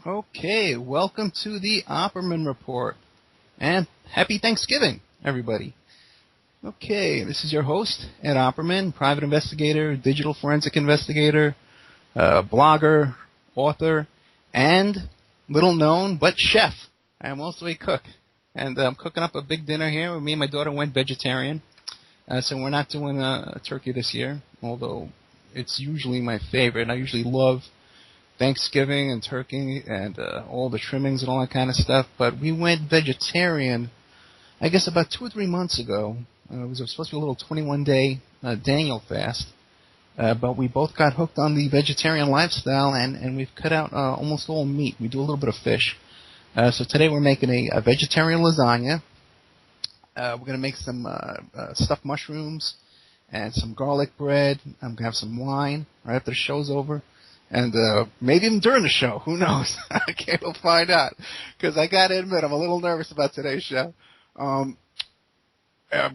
Okay, welcome to the Opperman Report, and happy Thanksgiving, everybody. Okay, this is your host, Ed Opperman, private investigator, digital forensic investigator, blogger, author, and little known, but chef. I am also a cook, and I'm cooking up a big dinner here. Me and my daughter went vegetarian, so we're not doing a turkey this year, although it's usually my favorite. I usually love Thanksgiving and turkey and all the trimmings and all that kind of stuff, but we went vegetarian, I guess, about 2 or 3 months ago. It was supposed to be a little 21-day Daniel fast, but we both got hooked on the vegetarian lifestyle, and we've cut out almost all meat. We do a little bit of fish. So today we're making a vegetarian lasagna. We're going to make some stuffed mushrooms and some garlic bread. I'm going to have some wine right after the show's over. And maybe even during the show, who knows? Okay, we'll find out. Because I got to admit, I'm a little nervous about today's show.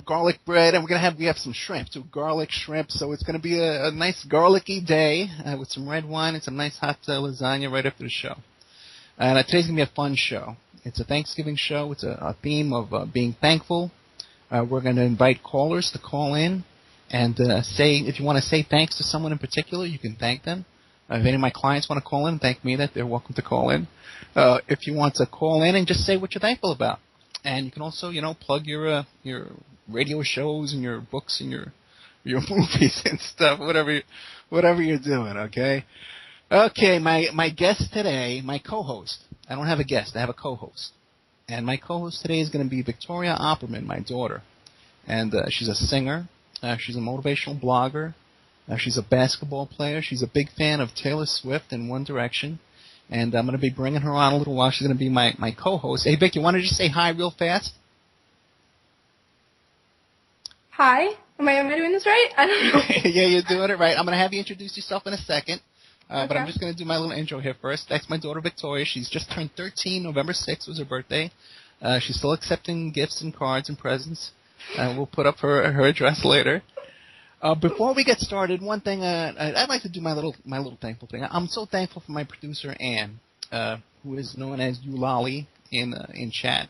Garlic bread, and we have some shrimp too, garlic shrimp. So it's going to be a nice garlicky day with some red wine and some nice hot lasagna right after the show. And today's going to be a fun show. It's a Thanksgiving show. It's a theme of being thankful. We're going to invite callers to call in and say, if you want to say thanks to someone in particular, you can thank them. If any of my clients want to call in and thank me, that they're welcome to call in. If you want to call in and just say what you're thankful about. And you can also, plug your radio shows and your books and your movies and stuff, whatever you're doing, okay? Okay, my guest today, my co-host. I don't have a guest, I have a co-host. And my co-host today is going to be Victoria Opperman, my daughter. And she's a singer, she's a motivational blogger. She's a basketball player. She's a big fan of Taylor Swift and One Direction. And I'm going to be bringing her on a little while. She's going to be my co-host. Hey, Vic, you want to just say hi real fast? Hi. Am I doing this right? I don't know. Yeah, you're doing it right. I'm going to have you introduce yourself in a second. Okay. But I'm just going to do my little intro here first. That's my daughter, Victoria. She's just turned 13. November 6th was her birthday. She's still accepting gifts and cards and presents. We'll put up her address later. Before we get started, one thing I'd like to do my little thankful thing. I'm so thankful for my producer Ann, who is known as Eulalie in chat,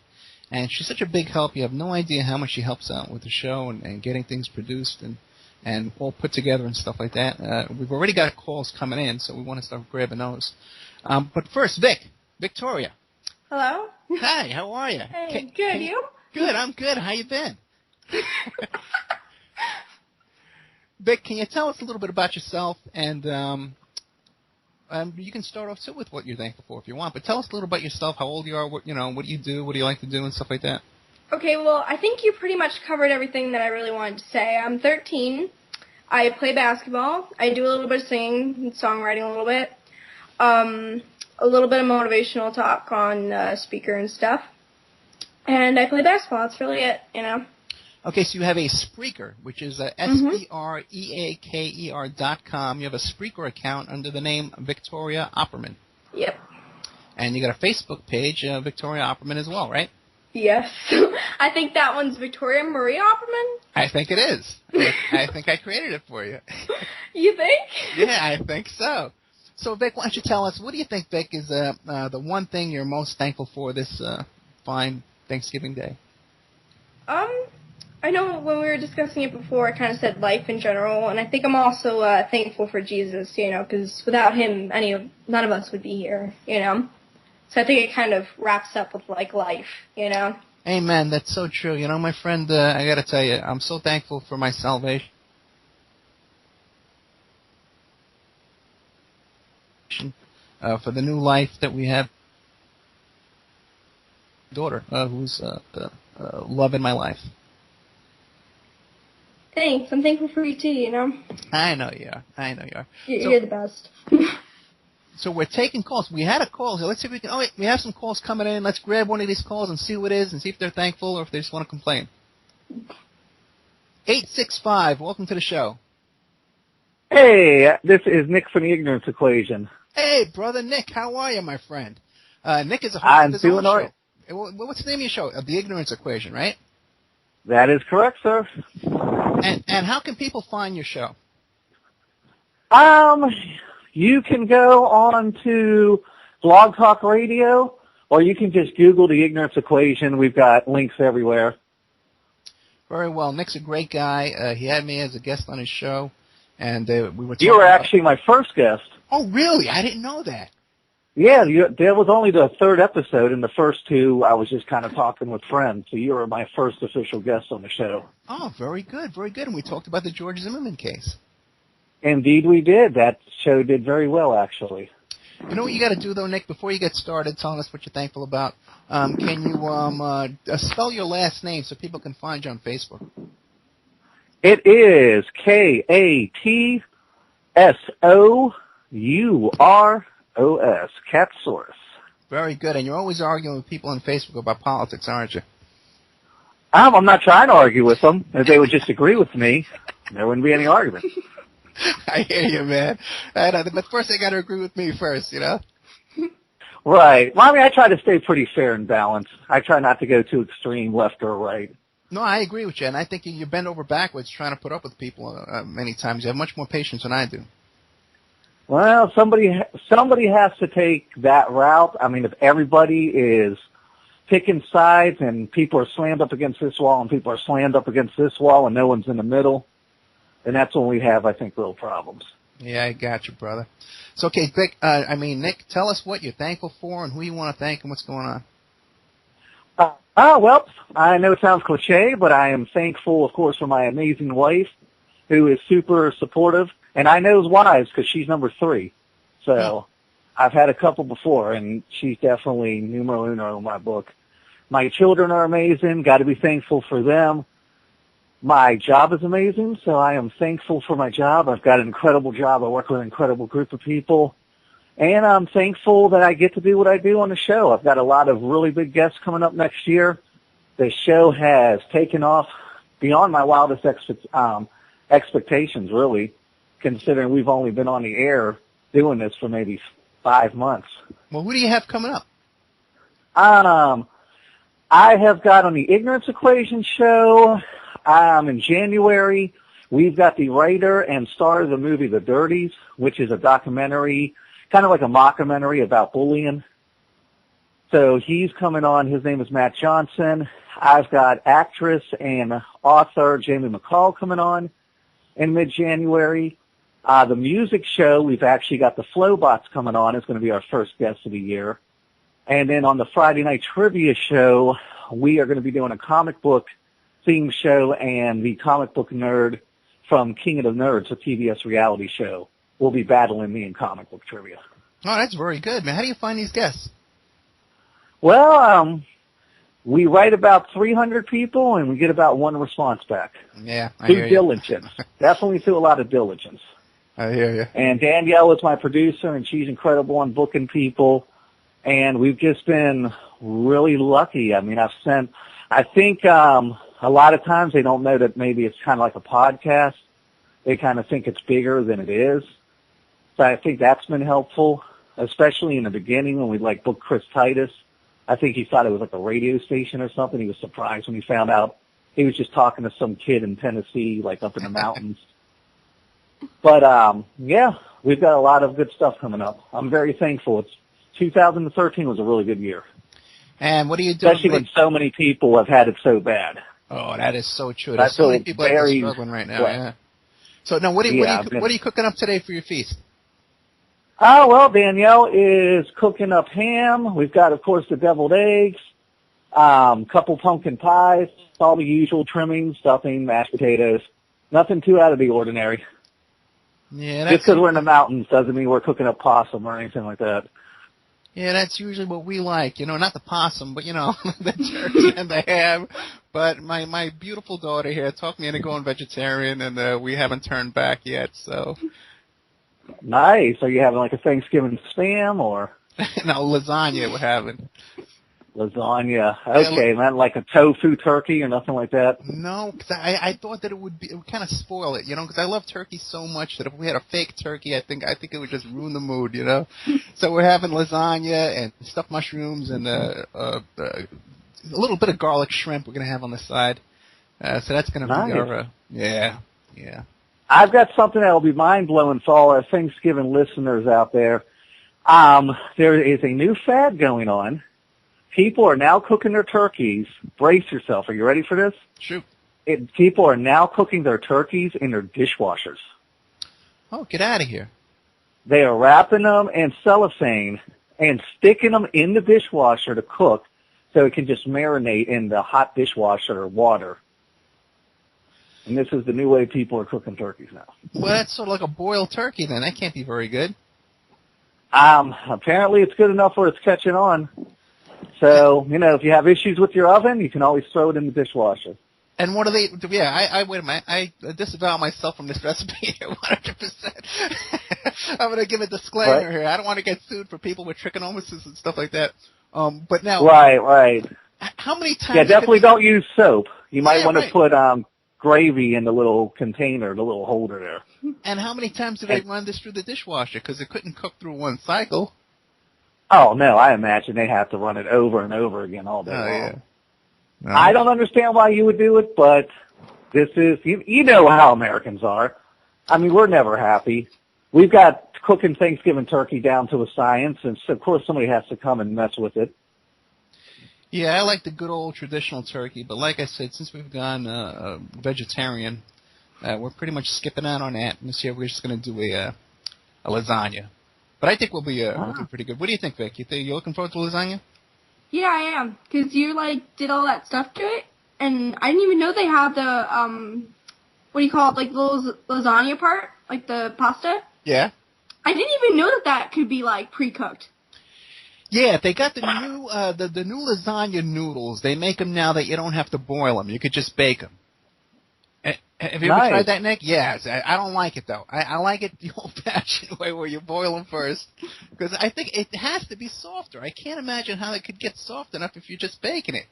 and she's such a big help. You have no idea how much she helps out with the show and getting things produced and all put together and stuff like that. We've already got calls coming in, so we want to start grabbing those. But first, Victoria. Hello. Hi, how are you? Hey, good. You? Good. I'm good. How you been? Vic, can you tell us a little bit about yourself, and you can start off too with what you're thankful for if you want, but tell us a little about yourself, how old you are, what do you do, what do you like to do, and stuff like that. Okay, well, I think you pretty much covered everything that I really wanted to say. I'm 13. I play basketball. I do a little bit of singing and songwriting a little bit. A little bit of motivational talk on speaker and stuff. And I play basketball. That's really it, Okay, so you have a Spreaker, which is SPREAKER.com. You have a Spreaker account under the name Victoria Opperman. Yep. And you got a Facebook page, Victoria Opperman as well, right? Yes. I think that one's Victoria Marie Opperman. I think it is. I think I created it for you. You think? Yeah, I think so. So, Vic, why don't you tell us, what do you think, Vic, is the one thing you're most thankful for this fine Thanksgiving day? I know when we were discussing it before, I kind of said life in general, and I think I'm also thankful for Jesus, because without him, none of us would be here, So I think it kind of wraps up with, life, Amen. That's so true. My friend, I got to tell you, I'm so thankful for my salvation. For the new life that we have. Daughter, who's love in my life. Thanks. I'm thankful for you too, I know you are. You're the best. So we're taking calls. We had a call here. Let's see if we can. Oh, wait, we have some calls coming in. Let's grab one of these calls and see who it is and see if they're thankful or if they just want to complain. 865, welcome to the show. Hey, this is Nick from the Ignorance Equation. Hey, brother Nick, how are you, my friend? Nick is a host I'm of his doing own all right. show. What's the name of your show? The Ignorance Equation, right? That is correct, sir. And how can people find your show? You can go on to Blog Talk Radio, or you can just Google the Ignorance Equation. We've got links everywhere. Very well. Nick's a great guy. He had me as a guest on his show, and we were talking. You were actually my first guest. Oh, really? I didn't know that. Yeah, there was only the third episode. In the first two, I was just kind of talking with friends. So you were my first official guest on the show. Oh, very good, very good. And we talked about the George Zimmerman case. Indeed, we did. That show did very well, actually. You know what you got to do, though, Nick, before you get started telling us what you're thankful about? Can you spell your last name so people can find you on Facebook? It is Katsouros, Katsouros. Very good. And you're always arguing with people on Facebook about politics, aren't you? I'm not trying to argue with them. If they would just agree with me, there wouldn't be any argument. I hear you, man. But first they got to agree with me first, you know? Right. Well, I mean, I try to stay pretty fair and balanced. I try not to go too extreme left or right. No, I agree with you, and I think you bend over backwards trying to put up with people many times. You have much more patience than I do. Well, somebody has to take that route. I mean, if everybody is picking sides and people are slammed up against this wall and people are slammed up against this wall and no one's in the middle, then that's when we have, I think, real problems. Yeah, I got you, brother. So, okay, Nick, tell us what you're thankful for and who you want to thank and what's going on. Well, I know it sounds cliche, but I am thankful, of course, for my amazing wife, who is super supportive. And I know wives because she's number 3. So I've had a couple before, and she's definitely numero uno in my book. My children are amazing. Got to be thankful for them. My job is amazing, so I am thankful for my job. I've got an incredible job. I work with an incredible group of people. And I'm thankful that I get to do what I do on the show. I've got a lot of really big guests coming up next year. The show has taken off beyond my wildest expectations, really, considering we've only been on the air doing this for maybe 5 months. Well, who do you have coming up? I have got on the Ignorance Equation show in January. We've got the writer and star of the movie The Dirties, which is a documentary, kind of like a mockumentary about bullying. So he's coming on. His name is Matt Johnson. I've got actress and author Jamie McCall coming on in mid-January. The music show, we've actually got the Flowbots coming on. It's going to be our first guest of the year. And then on the Friday night trivia show, we are going to be doing a comic book theme show, and the comic book nerd from King of the Nerds, a TBS reality show, will be battling me in comic book trivia. Oh, that's very good, man. How do you find these guests? Well, we write about 300 people, and we get about 1 response back. Yeah, I through hear diligence. Definitely through a lot of diligence. I hear you. And Danielle is my producer, and she's incredible on booking people. And we've just been really lucky. I mean, I think a lot of times they don't know that maybe it's kind of like a podcast. They kind of think it's bigger than it is. So I think that's been helpful, especially in the beginning when we booked Chris Titus. I think he thought it was like a radio station or something. He was surprised when he found out he was just talking to some kid in Tennessee, up in the mountains. But, yeah, we've got a lot of good stuff coming up. I'm very thankful. 2013 was a really good year. And what are you doing? Especially when so many people have had it so bad. Oh, that is so true. There's so many people that are struggling right now. Yeah. So now, what are you cooking up today for your feast? Oh, well, Danielle is cooking up ham. We've got, of course, the deviled eggs, couple pumpkin pies, all the usual trimmings, stuffing, mashed potatoes. Nothing too out of the ordinary. Yeah, just because we're in the mountains doesn't mean we're cooking up possum or anything like that. Yeah, that's usually what we like. Not the possum, but, the turkey and the ham. But my beautiful daughter here talked me into going vegetarian, and we haven't turned back yet, so. Nice. Are you having a Thanksgiving spam or? No, lasagna we're having. Lasagna. Okay, man, like a tofu turkey or nothing like that? No, because I thought that it would kind of spoil it, because I love turkey so much that if we had a fake turkey, I think it would just ruin the mood, So we're having lasagna and stuffed mushrooms and a little bit of garlic shrimp we're going to have on the side. So that's going to be our, yeah. I've got something that will be mind-blowing for all our Thanksgiving listeners out there. There is a new fad going on. People are now cooking their turkeys. Brace yourself. Are you ready for this? Shoot. People are now cooking their turkeys in their dishwashers. Oh, get out of here. They are wrapping them in cellophane and sticking them in the dishwasher to cook so it can just marinate in the hot dishwasher water. And this is the new way people are cooking turkeys now. Well, that's sort of like a boiled turkey then. That can't be very good. Apparently it's good enough where it's catching on. So, if you have issues with your oven, you can always throw it in the dishwasher. And what do they? Yeah, wait a minute. I disavow myself from this recipe 100%. I'm going to give a disclaimer here. I don't want to get sued for people with trichinosis and stuff like that. But now, right. How many times? Yeah, definitely don't use soap. You might want to put gravy in the little container, the little holder there. And how many times do they run this through the dishwasher? Because it couldn't cook through one cycle. Oh no, I imagine they have to run it over and over again all day long. Yeah. No. I don't understand why you would do it, but this is, you know how Americans are. I mean, we're never happy. We've got cooking Thanksgiving turkey down to a science, and so, of course somebody has to come and mess with it. Yeah, I like the good old traditional turkey, but like I said, since we've gone vegetarian, we're pretty much skipping out on that. And this year we're just going to do a lasagna. But I think we'll be pretty good. What do you think, Vic? You looking forward to lasagna? Yeah, I am. Because you, did all that stuff to it. And I didn't even know they have the, what do you call it, the little lasagna part? Like the pasta? Yeah. I didn't even know that could be, pre-cooked. Yeah, they got the new the new lasagna noodles. They make them now that you don't have to boil them. You could just bake them. Have you ever tried that, Nick? Yes. I don't like it, though. I like it the old-fashioned way where you boil them first. Because I think it has to be softer. I can't imagine how it could get soft enough if you're just baking it.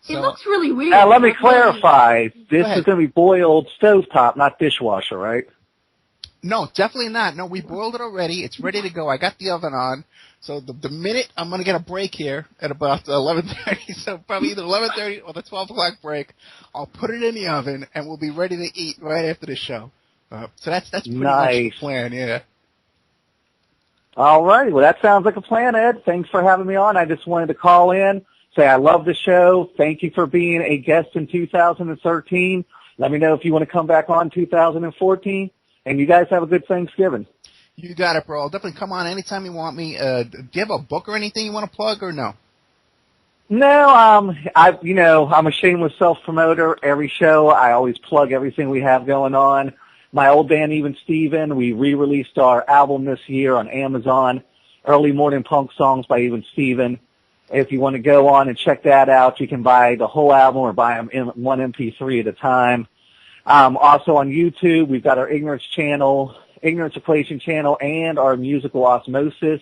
So, it looks really weird. Now, let me clarify. This is going to be boiled stovetop, not dishwasher, right? No, definitely not. No, we boiled it already. It's ready to go. I got the oven on. So the minute I'm going to get a break here at about 11:30, so probably either 11:30 or the 12 o'clock break, I'll put it in the oven and we'll be ready to eat right after the show. So that's pretty much the plan, yeah. All right. Well, that sounds like a plan, Ed. Thanks for having me on. I just wanted to call in, say I love the show. Thank you for being a guest in 2013. Let me know if you want to come back on 2014. And you guys have a good Thanksgiving. You got it, bro. I'll definitely come on anytime you want me. Do you have a book or anything you want to plug or no? No, I'm a shameless self-promoter. Every show, I always plug everything we have going on. My old band, Even Steven, we re-released our album this year on Amazon, Early Morning Punk Songs by Even Steven. If you want to go on and check that out, you can buy the whole album or buy them in one MP3 at a time. Also on YouTube, we've got our Ignorance Equation channel, and our Musical Osmosis,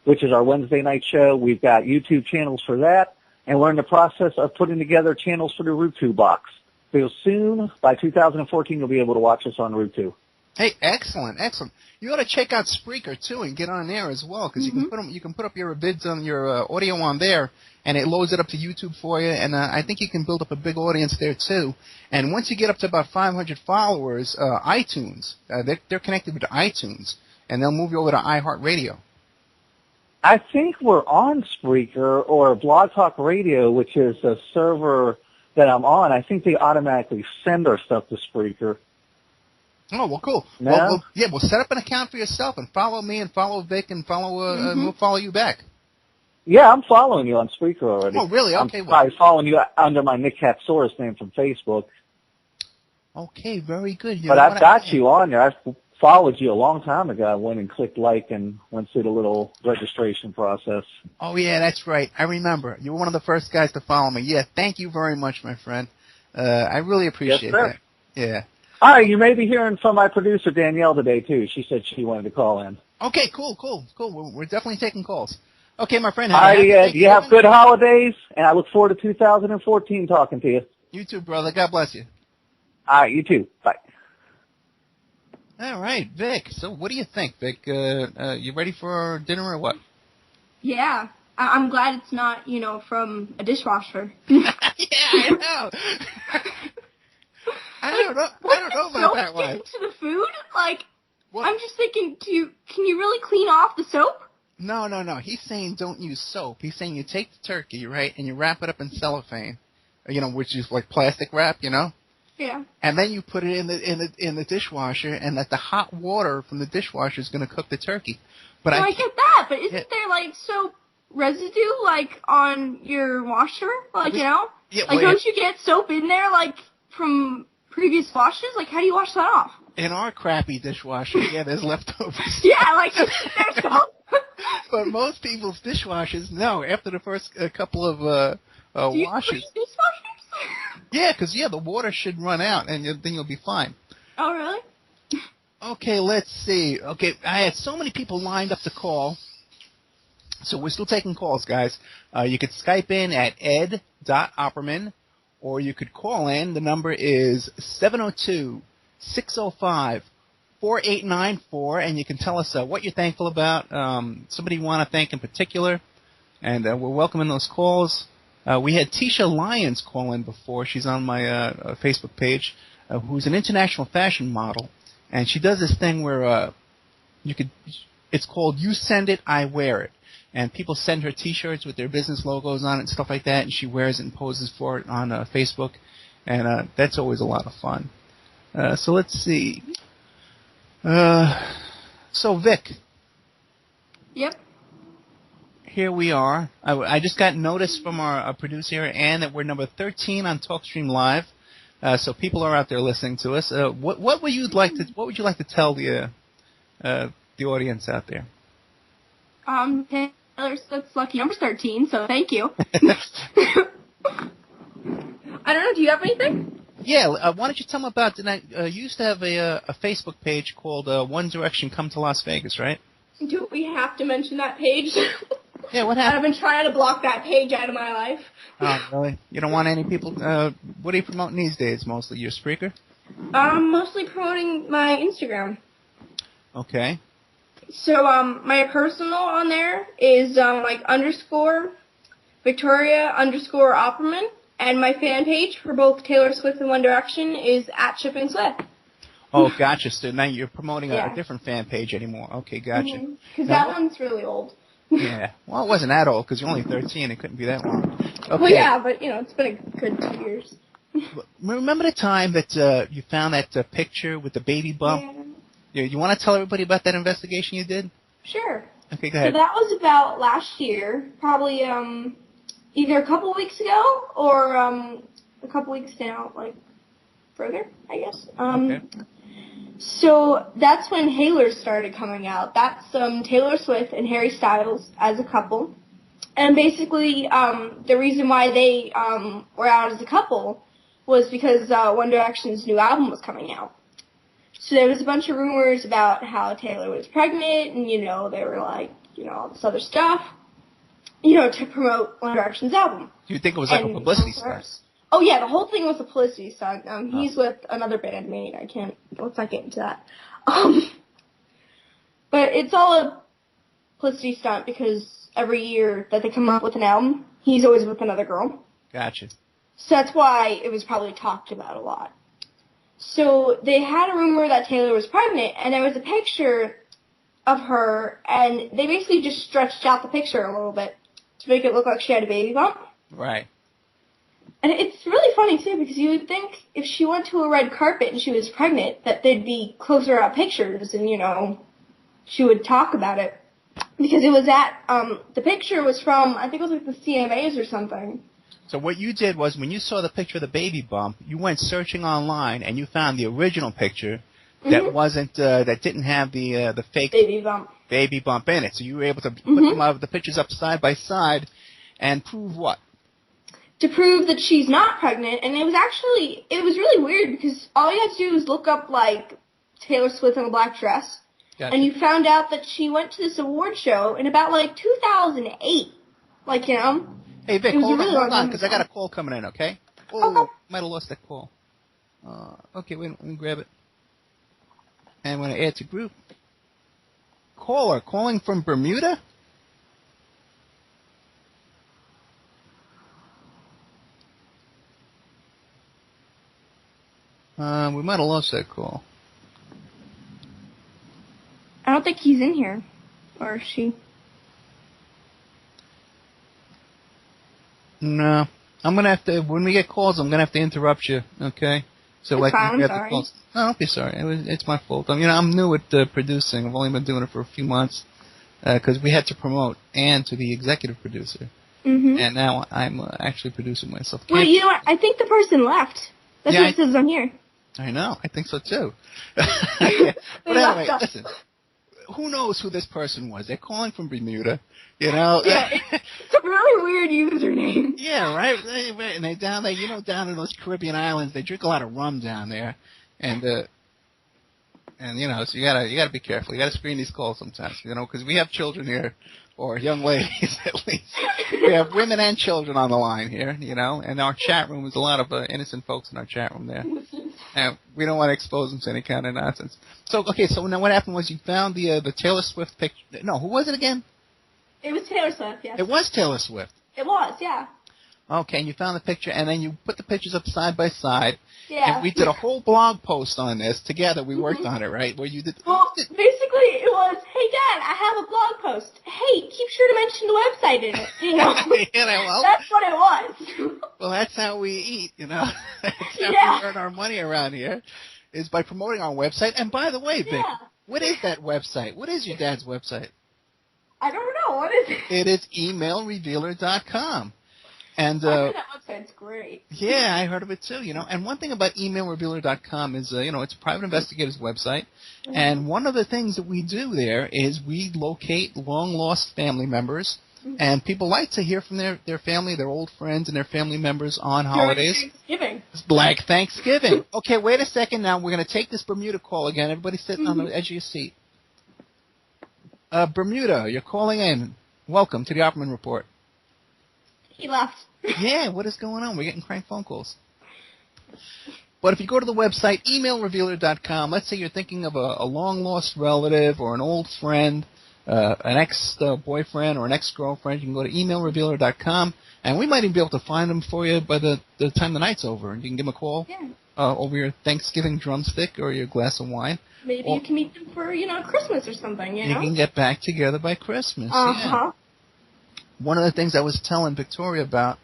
which is our Wednesday night show. We've got YouTube channels for that, and we're in the process of putting together channels for the Roku box. So soon, by 2014, you'll be able to watch us on Roku. Hey, excellent. You ought to check out Spreaker too and get on there as well, because you can put up your vids on your audio on there, and it loads it up to YouTube for you. And I think you can build up a big audience there too. And once you get up to about 500 followers, iTunes, they're connected with iTunes, and they'll move you over to iHeartRadio. I think we're on Spreaker or Blog Talk Radio, which is a server that I'm on. I think they automatically send our stuff to Spreaker. Oh, well, cool. No? Well, set up an account for yourself and follow me and follow Vic and we'll follow you back. Yeah, I'm following you on Spreaker already. Oh, really? Okay. I'm probably following you under my Nick Katsouros name from Facebook. Okay, very good. But I've got you on there. I've followed you a long time ago. I went and clicked like and went through the little registration process. Oh, yeah, that's right. I remember. You were one of the first guys to follow me. Yeah, thank you very much, my friend. I really appreciate that. Yeah. All right, you may be hearing from my producer, Danielle, today, too. She said she wanted to call in. Okay, cool. We're definitely taking calls. Okay, my friend. All right, you have good holidays, and I look forward to 2014 talking to you. You too, brother. God bless you. All right, you too. Bye. All right, Vic. So what do you think, Vic? You ready for dinner or what? Yeah. I'm glad it's not, from a dishwasher. Yeah, I know. I don't know about that one. To the food? I'm just thinking, can you really clean off the soap? No. He's saying don't use soap. He's saying you take the turkey, right, and you wrap it up in cellophane, which is like plastic wrap, Yeah. and then you put it in the dishwasher, and that the hot water from the dishwasher is going to cook the turkey. But I get that, but isn't there like soap residue like on your washer? Like Yeah, well, don't you get soap in there like from previous washes? Like how do you wash that off? In our crappy dishwasher, there's leftovers. Yeah, like there's soap. But most people's dishwashers, no. After the first couple of do you washes. use dishwashers? Yeah, because the water should run out, and then you'll be fine. Oh, really? Okay, let's see. Okay, I had so many people lined up to call, so we're still taking calls, guys. You could Skype in at ed.opperman, or you could call in. The number is 702-605-4894, and you can tell us what you're thankful about, somebody you want to thank in particular, and we're welcoming those calls. We had Tisha Lyons call in before. She's on my Facebook page, who's an international fashion model. And she does this thing where it's called You Send It, I Wear It. And people send her T-shirts with their business logos on it and stuff like that, and she wears it and poses for it on Facebook. And that's always a lot of fun. So let's see. So, Vic. Yep. Here we are. I just got notice from our producer, Ann, that we're number 13 on TalkStream Live. So people are out there listening to us. What would you like to tell the audience out there? Taylor Swift's lucky number 13, so thank you. I don't know. Do you have anything? Yeah. Why don't you tell them about? You used to have a Facebook page called One Direction Come to Las Vegas, right? Do we have to mention that page? Yeah, what happened? I've been trying to block that page out of my life. Oh, really? You don't want any people? What are you promoting these days mostly? Your Spreaker? I'm mostly promoting my Instagram. Okay. So, my personal on there is, _ Victoria _ Opperman. And my fan page for both Taylor Swift and One Direction is @ShippingSwift. Oh, gotcha. So now you're promoting a different fan page anymore. Okay, gotcha. Because that one's really old. Yeah. Well, it wasn't that old because you're only 13. It couldn't be that long. Okay. Well, yeah, but, it's been a good 2 years. Remember the time that you found that picture with the baby bump? Yeah. You want to tell everybody about that investigation you did? Sure. Okay, go ahead. So that was about last year, probably either a couple weeks ago or a couple weeks now, further, I guess. Okay. So that's when Hailers started coming out. That's Taylor Swift and Harry Styles as a couple. And basically, the reason why they were out as a couple was because One Direction's new album was coming out. So there was a bunch of rumors about how Taylor was pregnant, and, they were all this other stuff, to promote One Direction's album. Do you think it was like a publicity stunt? Oh, yeah, the whole thing was a publicity stunt. He's with another bandmate. Let's not get into that. But it's all a publicity stunt because every year that they come up with an album, he's always with another girl. Gotcha. So that's why it was probably talked about a lot. So they had a rumor that Taylor was pregnant, and there was a picture of her, and they basically just stretched out the picture a little bit to make it look like she had a baby bump. Right. And it's really funny, too, because you would think if she went to a red carpet and she was pregnant, that they'd be closer out pictures and, she would talk about it. Because it was the picture was from, I think it was the CMAs or something. So what you did was when you saw the picture of the baby bump, you went searching online and you found the original picture that wasn't, that didn't have the fake baby bump in it. So you were able to put the pictures up side by side and prove what? To prove that she's not pregnant, and it was really weird because all you had to do was look up, Taylor Swift in a black dress, Gotcha. And you found out that she went to this award show in about, 2008. Hey, Vic, hold on, because I got a call coming in, okay? Oh, okay. Might have lost that call. Okay, wait, let me grab it. And I'm going to add to group. Caller, calling from Bermuda? We might have lost that call. I don't think he's in here. Or she. No. I'm going to have to, when we get calls, I'm going to have to interrupt you, okay? So It's fine, I'm sorry. calls. No, don't be sorry. It's my fault. I'm new at producing. I've only been doing it for a few months because we had to promote Ann to the executive producer. Mm-hmm. And now I'm actually producing myself. Well, you know what? I think the person left. That's what it says on here. I know. I think so, too. But anyway, listen. Who knows who this person was? They're calling from Bermuda, Yeah, it's a really weird username. Yeah, right. And they down there, down in those Caribbean islands, they drink a lot of rum down there, and so you gotta be careful. You gotta screen these calls sometimes, because we have children here, or young ladies at least. We have women and children on the line here, and our chat room is a lot of innocent folks in our chat room there. And we don't want to expose them to any kind of nonsense. So now what happened was you found the Taylor Swift picture. No, who was it again? It was Taylor Swift, yes. It was Taylor Swift. It was, yeah. Okay, and you found the picture, and then you put the pictures up side by side. Yeah. And we did a whole blog post on this together. We worked on it, right? Where you did. Well, basically, it was, hey, Dad, I have a blog post. Hey, keep sure to mention the website in it. Well, that's what it was. Well, that's how we eat, That's how we earn our money around here, is by promoting our website. And by the way, Vic, what is that website? What is your dad's website? I don't know. What is it? It is emailrevealer.com. And I heard that website's great. Yeah, I heard of it too, And one thing about emailrevealer.com is, it's a private investigator's website. Mm-hmm. And one of the things that we do there is we locate long-lost family members. Mm-hmm. And people like to hear from their family, their old friends, and their family members on holidays. Thanksgiving. Like Thanksgiving. Okay, wait a second now. We're going to take this Bermuda call again. Everybody sitting on the edge of your seat. Bermuda, you're calling in. Welcome to the Opperman Report. He left. Yeah, what is going on? We're getting crank phone calls. But if you go to the website, emailrevealer.com, let's say you're thinking of a long-lost relative or an old friend, an ex-boyfriend or an ex-girlfriend, you can go to emailrevealer.com, and we might even be able to find them for you by the time the night's over. And you can give them a call over your Thanksgiving drumstick or your glass of wine. Maybe you can meet them for, Christmas or something, You can get back together by Christmas. Uh-huh. Yeah. One of the things I was telling Victoria about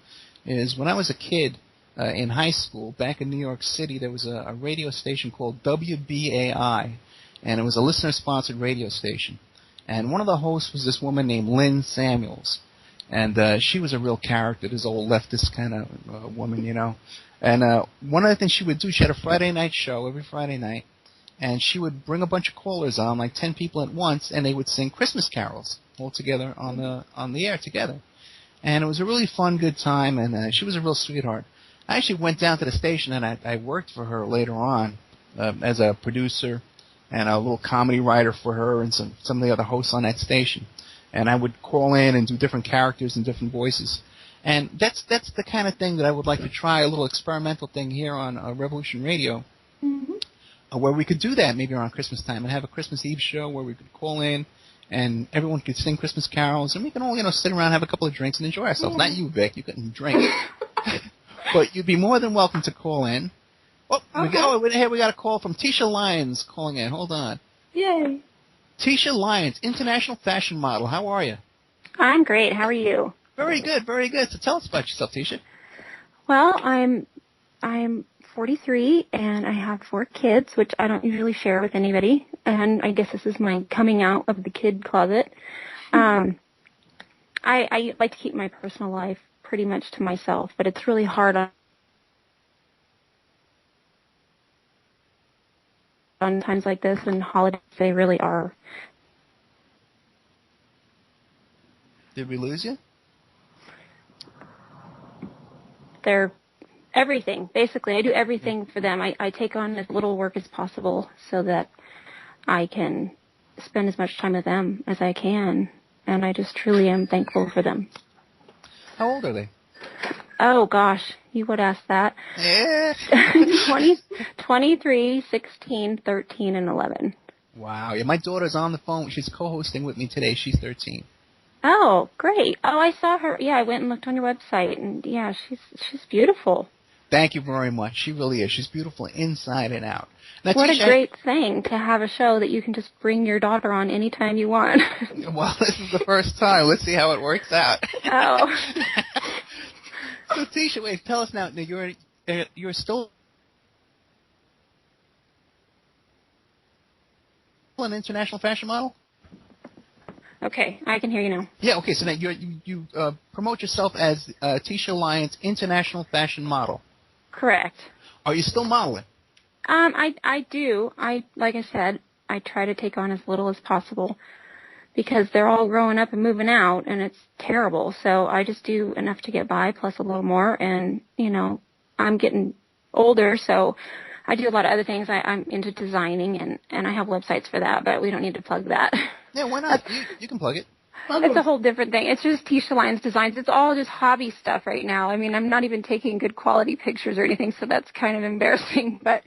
is when I was a kid in high school, back in New York City, there was a radio station called WBAI, and it was a listener-sponsored radio station. And one of the hosts was this woman named Lynn Samuels. And she was a real character, this old leftist kind of woman, And one of the things she would do, she had a Friday night show every Friday night, and she would bring a bunch of callers on, like 10 people at once, and they would sing Christmas carols all together on the air together. And it was a really fun, good time, and she was a real sweetheart. I actually went down to the station, and I worked for her later on as a producer and a little comedy writer for her and some of the other hosts on that station. And I would call in and do different characters and different voices. And that's the kind of thing that I would like to try, a little experimental thing here on Revolution Radio, where we could do that maybe around Christmas time and have a Christmas Eve show where we could call in and everyone could sing Christmas carols, and we can all, sit around, have a couple of drinks, and enjoy ourselves. Not you, Vic. You couldn't drink. But you'd be more than welcome to call in. Oh, here we got a call from Tisha Lyons calling in. Hold on. Yay. Tisha Lyons, international fashion model. How are you? I'm great. How are you? Very good, very good. So tell us about yourself, Tisha. Well, I'm 43, and I have 4 kids, which I don't usually share with anybody. And I guess this is my coming out of the kid closet. I like to keep my personal life pretty much to myself, but it's really hard on times like this and holidays. They really are. Did we lose you? They're everything. Basically, I do everything for them. I take on as little work as possible so that I can spend as much time with them as I can. And I just truly am thankful for them. How old are they? Oh, gosh. You would ask that. Yeah. 23, 16, 13, and 11. Wow. Yeah, my daughter's on the phone. She's co-hosting with me today. She's 13. Oh, great. Oh, I saw her. Yeah, I went and looked on your website, and yeah, she's beautiful. Thank you very much. She really is. She's beautiful inside and out. Now, what Tisha, a great thing to have a show that you can just bring your daughter on anytime you want. Well, this is the first time. Let's see how it works out. Oh. So, Tisha, wait, tell us now. You're still an international fashion model? Okay, I can hear you now. Yeah. Okay. So now you promote yourself as Tisha Lyons, international fashion model. Correct. Are you still modeling? I do. Like I said, I try to take on as little as possible because they're all growing up and moving out, and it's terrible. So I just do enough to get by, plus a little more. And I'm getting older, so I do a lot of other things. I'm into designing, and I have websites for that, but we don't need to plug that. Yeah, why not? You can plug it. It's a whole different thing. It's just Tisha Lyons Designs. It's all just hobby stuff right now. I mean, I'm not even taking good quality pictures or anything, so that's kind of embarrassing. But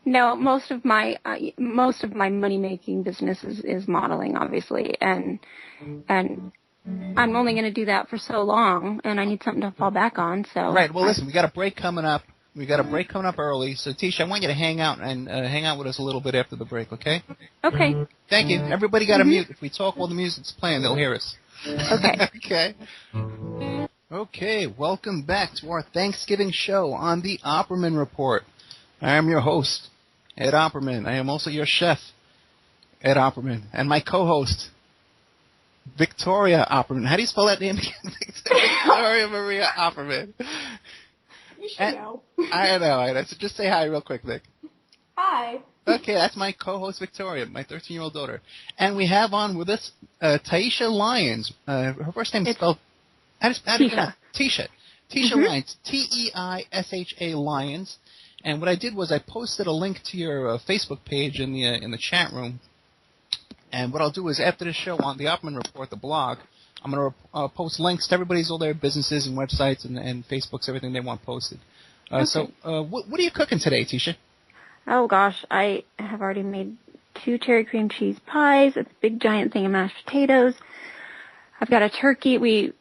no, most of my money making business is modeling, obviously, and I'm only going to do that for so long, and I need something to fall back on. So right. Well, listen, we got a break coming up. We got a break coming up early, so Tisha, I want you to hang out with us a little bit after the break, okay? Okay. Thank you. Everybody got to mute. If we talk while the music's playing, they'll hear us. Okay. Okay. Okay. Welcome back to our Thanksgiving show on the Opperman Report. I am your host, Ed Opperman. I am also your chef, Ed Opperman, and my co-host, Victoria Opperman. How do you spell that name again? Victoria Maria Opperman. You should know. I know. So just say hi real quick, Vic. Hi. Okay, that's my co-host, Victoria, my 13-year-old daughter. And we have on with us Tisha Lyons. Her first name is spelled... Tisha. Tisha Lyons. T-E-I-S-H-A Lyons. And what I did was I posted a link to your Facebook page in the chat room. And what I'll do is after the show on the Opperman Report, the blog, I'm going to post links to all their businesses and websites and Facebooks, everything they want posted. Okay. So what are you cooking today, Tisha? Oh, gosh. I have already made 2 cherry cream cheese pies, a big giant thing of mashed potatoes. I've got a turkey. We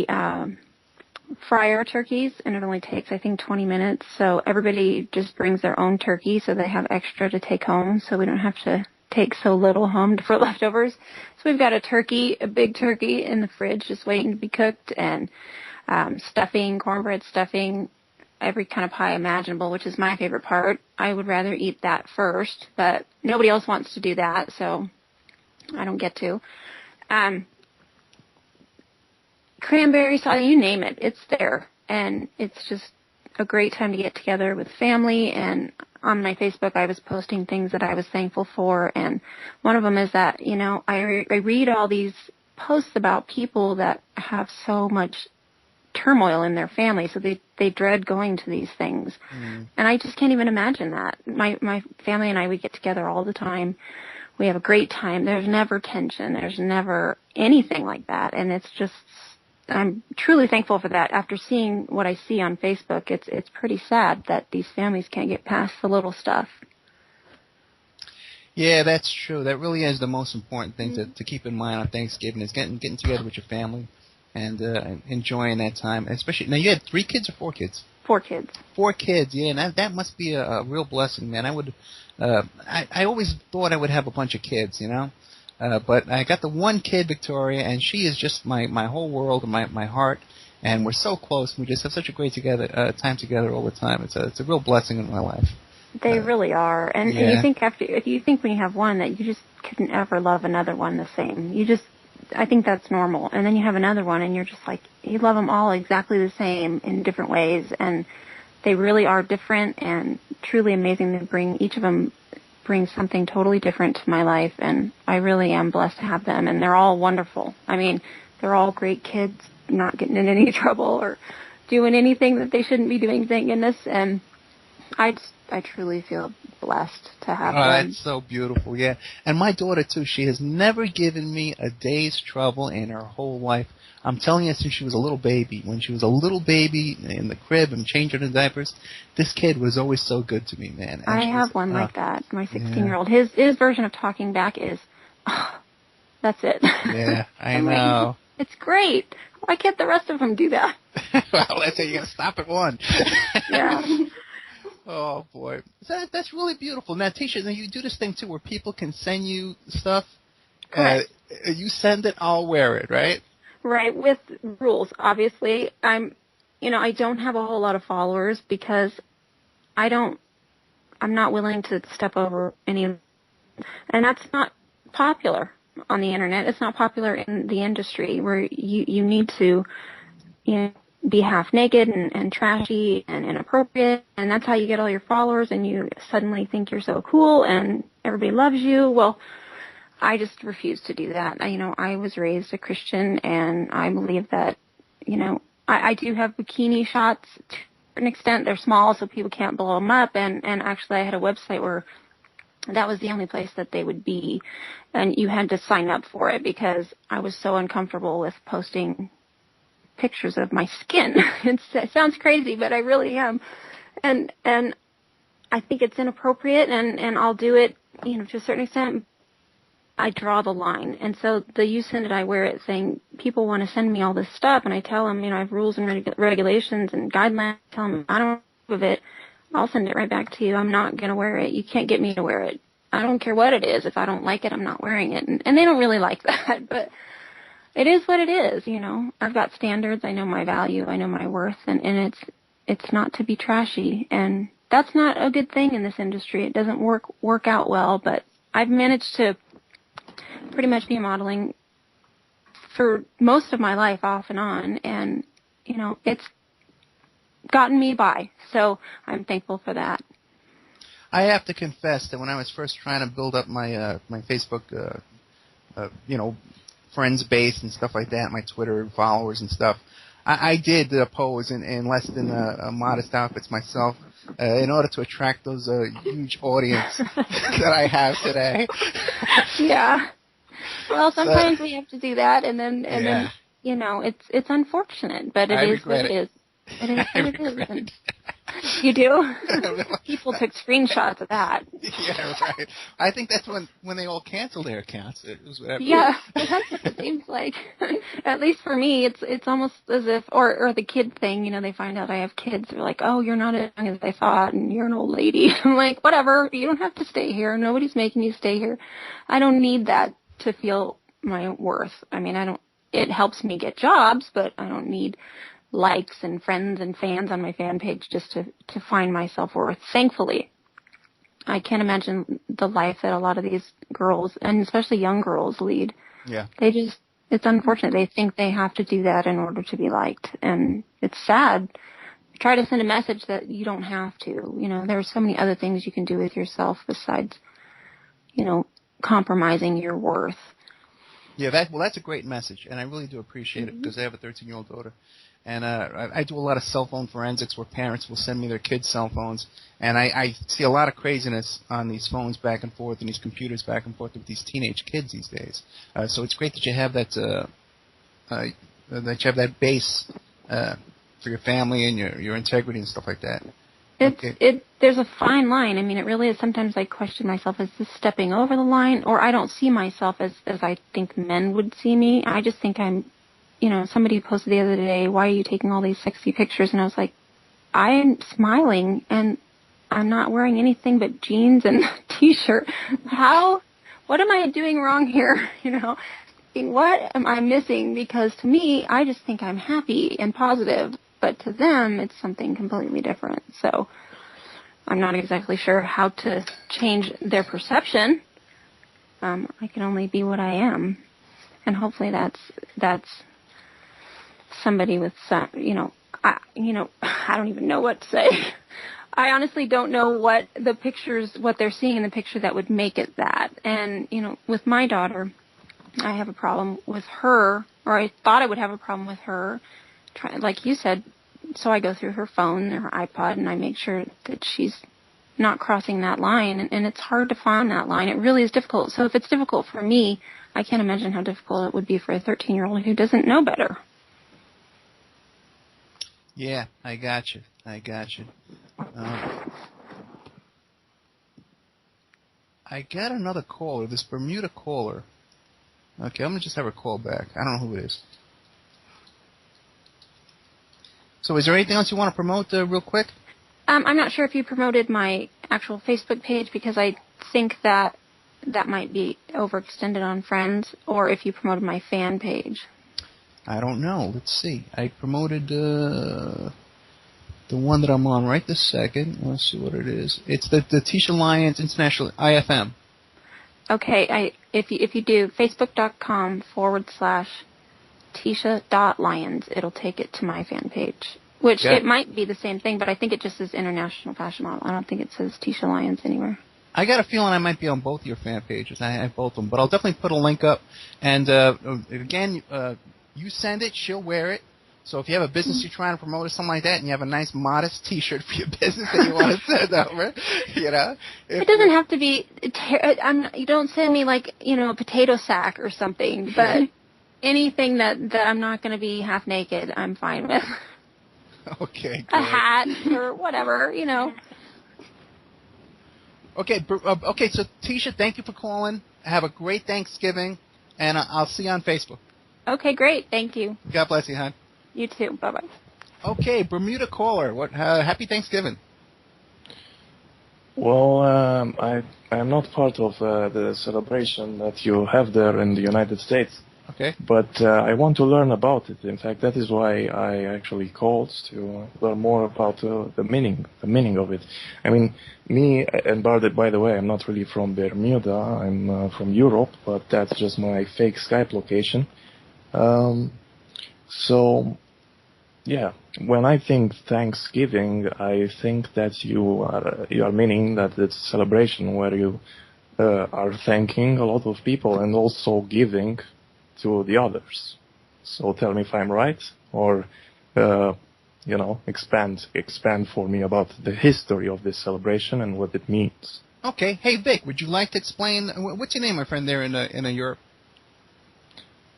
fry our turkeys, and it only takes, I think, 20 minutes. So everybody just brings their own turkey so they have extra to take home, so we don't have to take so little home for leftovers. So we've got a big turkey in the fridge just waiting to be cooked, and stuffing, cornbread stuffing, every kind of pie imaginable, which is my favorite part. I would rather eat that first, but nobody else wants to do that, so I don't get to. Cranberry sauce, you name it, it's there. And it's just a great time to get together with family. And on my Facebook, I was posting things that I was thankful for. And one of them is that, I read all these posts about people that have so much turmoil in their family, so they dread going to these things. And I just can't even imagine that. My family and I, we get together all the time. We have a great time. There's never tension. There's never anything like that. And it's just, I'm truly thankful for that. After seeing what I see on Facebook, it's pretty sad that these families can't get past the little stuff. Yeah, that's true. That really is the most important thing to keep in mind on Thanksgiving is getting together with your family and enjoying that time. Especially now, you had 3 kids or 4 kids? 4 kids. 4 kids, yeah, and that must be a real blessing, man. I always thought I would have a bunch of kids, but I got the one kid, Victoria, and she is just my whole world and my heart. And we're so close. We just have such a great time together all the time. It's a real blessing in my life. They really are. And yeah. And you think when you have one that you just couldn't ever love another one the same. I think that's normal. And then you have another one and you're just like, you love them all exactly the same in different ways. And they really are different and truly amazing. Each of them brings something totally different to my life. And I really am blessed to have them. And they're all wonderful. I mean, they're all great kids, not getting in any trouble or doing anything that they shouldn't be doing, thank goodness. And I truly feel blessed to have them. That's so beautiful, yeah. And my daughter, too, she has never given me a day's trouble in her whole life. I'm telling you, since she was a little baby. When she was a little baby in the crib and changing her diapers, this kid was always so good to me, man. And I have one like that, my 16-year-old. His version of talking back is, oh, that's it. Yeah, I know. It's great. Why can't the rest of them do that? Well, that's it. You got to stop at one. Yeah. Oh, boy. That's really beautiful. Now, Tisha, you do this thing, too, where people can send you stuff. You send it, I'll wear it, right? Right, with rules. Obviously, I'm I don't have a whole lot of followers because I'm not willing to step over any, and that's not popular on the internet. It's not popular in the industry where you need to, be half naked and trashy and inappropriate, and that's how you get all your followers, and you suddenly think you're so cool and everybody loves you. Well, I just refuse to do that. I was raised a Christian, and I believe that, I do have bikini shots to an extent. They're small, so people can't blow them up, and actually I had a website where that was the only place that they would be, and you had to sign up for it because I was so uncomfortable with posting pictures of my skin. It sounds crazy, but I really am, and I think it's inappropriate, and I'll do it, to a certain extent. I draw the line, and so the You Send It, I Wear It thing, people want to send me all this stuff, and I tell them, I have rules and regulations and guidelines. I tell them, I don't approve of it. I'll send it right back to you. I'm not going to wear it. You can't get me to wear it. I don't care what it is. If I don't like it, I'm not wearing it. And they don't really like that, but it is what it is, I've got standards. I know my value. I know my worth, and it's not to be trashy. And that's not a good thing in this industry. It doesn't work out well, but I've managed to pretty much be modeling for most of my life off and on, and, it's gotten me by, so I'm thankful for that. I have to confess that when I was first trying to build up my my Facebook, friends base and stuff like that, my Twitter followers and stuff, I did pose in less than modest outfits myself in order to attract those huge audience that I have today. Yeah. Well, sometimes we have to do that, and then it's unfortunate, but it is what it is. It is what it is. You do? People took screenshots of that. Yeah, right. I think that's when they all canceled their accounts. It was whatever. Yeah, that's what it seems like. At least for me, it's almost as if, or the kid thing, they find out I have kids. They're like, oh, you're not as young as I thought, and you're an old lady. I'm like, whatever, you don't have to stay here. Nobody's making you stay here. I don't need that to feel my worth. It helps me get jobs, but I don't need likes and friends and fans on my fan page just to find my self-worth. Thankfully, I can't imagine the life that a lot of these girls, and especially young girls, lead. Yeah. It's unfortunate. They think they have to do that in order to be liked, and it's sad. Try to send a message that you don't have to. There are so many other things you can do with yourself besides, compromising your worth. Yeah, that's a great message, and I really do appreciate it because I have a 13-year-old daughter. And I do a lot of cell phone forensics where parents will send me their kids' cell phones, and I see a lot of craziness on these phones back and forth and these computers back and forth with these teenage kids these days. So it's great that you have that base for your family and your integrity and stuff like that. There's a fine line. It really is. Sometimes I question myself, is this stepping over the line? Or I don't see myself as I think men would see me. I just think I'm, somebody posted the other day, why are you taking all these sexy pictures? And I was like, I'm smiling and I'm not wearing anything but jeans and t-shirt. What am I doing wrong here? What am I missing? Because to me, I just think I'm happy and positive. But to them, it's something completely different. So I'm not exactly sure how to change their perception. I can only be what I am. And hopefully that's somebody with some, I don't even know what to say. I honestly don't know what they're seeing in the picture that would make it that. And, with my daughter, I have a problem with her, or I thought I would have a problem with her. Like you said, so I go through her phone or her iPod and I make sure that she's not crossing that line, and it's hard to find that line. It really is difficult. So if it's difficult for me, I can't imagine how difficult it would be for a 13-year-old who doesn't know better. Yeah, I got you. I got another caller, this Bermuda caller. Okay, I'm going to just have her call back. I don't know who it is. So is there anything else you want to promote real quick? I'm not sure if you promoted my actual Facebook page because I think that might be overextended on friends, or if you promoted my fan page. I don't know. Let's see. I promoted the one that I'm on right this second. Let's see what it is. It's the Tisha Lions International IFM. Okay, if you do facebook.com/Tisha.Lions, it'll take it to my fan page. Which it might be the same thing, but I think it just says International Fashion Model. I don't think it says Tisha Lions anywhere. I got a feeling I might be on both your fan pages. I have both of them, but I'll definitely put a link up. And again, you send it, she'll wear it. So if you have a business you're trying to promote or something like that, and you have a nice, modest T-shirt for your business that you want to send over, you know, it doesn't have to be. You don't send me like a potato sack or something, but anything that I'm not going to be half naked, I'm fine with. Okay. Great. A hat or whatever, Okay, so Tisha, thank you for calling. Have a great Thanksgiving, and I'll see you on Facebook. Okay, great. Thank you. God bless you, hon. You too. Bye-bye. Okay, Bermuda caller. Happy Thanksgiving. Well, I'm not part of the celebration that you have there in the United States. Okay. But I want to learn about it. In fact, that is why I actually called to learn more about the meaning of it. I mean, and by the way, I'm not really from Bermuda. I'm from Europe, but that's just my fake Skype location. So, yeah, when I think Thanksgiving, I think that you are meaning that it's a celebration where you are thanking a lot of people and also giving to the others. So tell me if I'm right, or expand for me about the history of this celebration and what it means. Okay. Hey, Vic, would you like to explain? What's your name, my friend, there in Europe?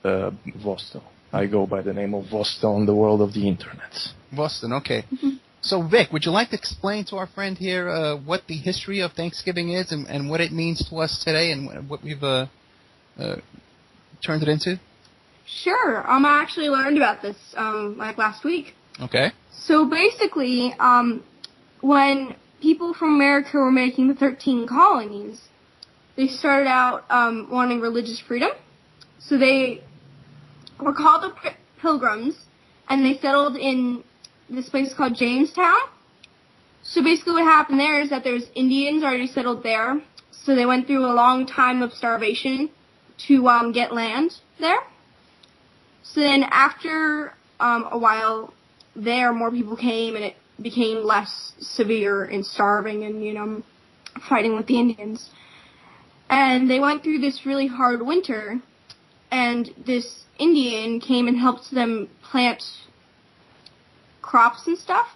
Vosto. I go by the name of Vosto in the world of the internet. Voston, okay. Mm-hmm. So, Vic, would you like to explain to our friend here what the history of Thanksgiving is and what it means to us today and what we've turned it into? Sure. I actually learned about this last week. Okay. So basically, when people from America were making the 13 colonies, they started out wanting religious freedom. So they were called the Pilgrims, and they settled in this place called Jamestown. So basically what happened there is that there's Indians already settled there. So they went through a long time of starvation to get land there. So then after a while there, more people came, and it became less severe in starving and, fighting with the Indians. And they went through this really hard winter, and this Indian came and helped them plant crops and stuff.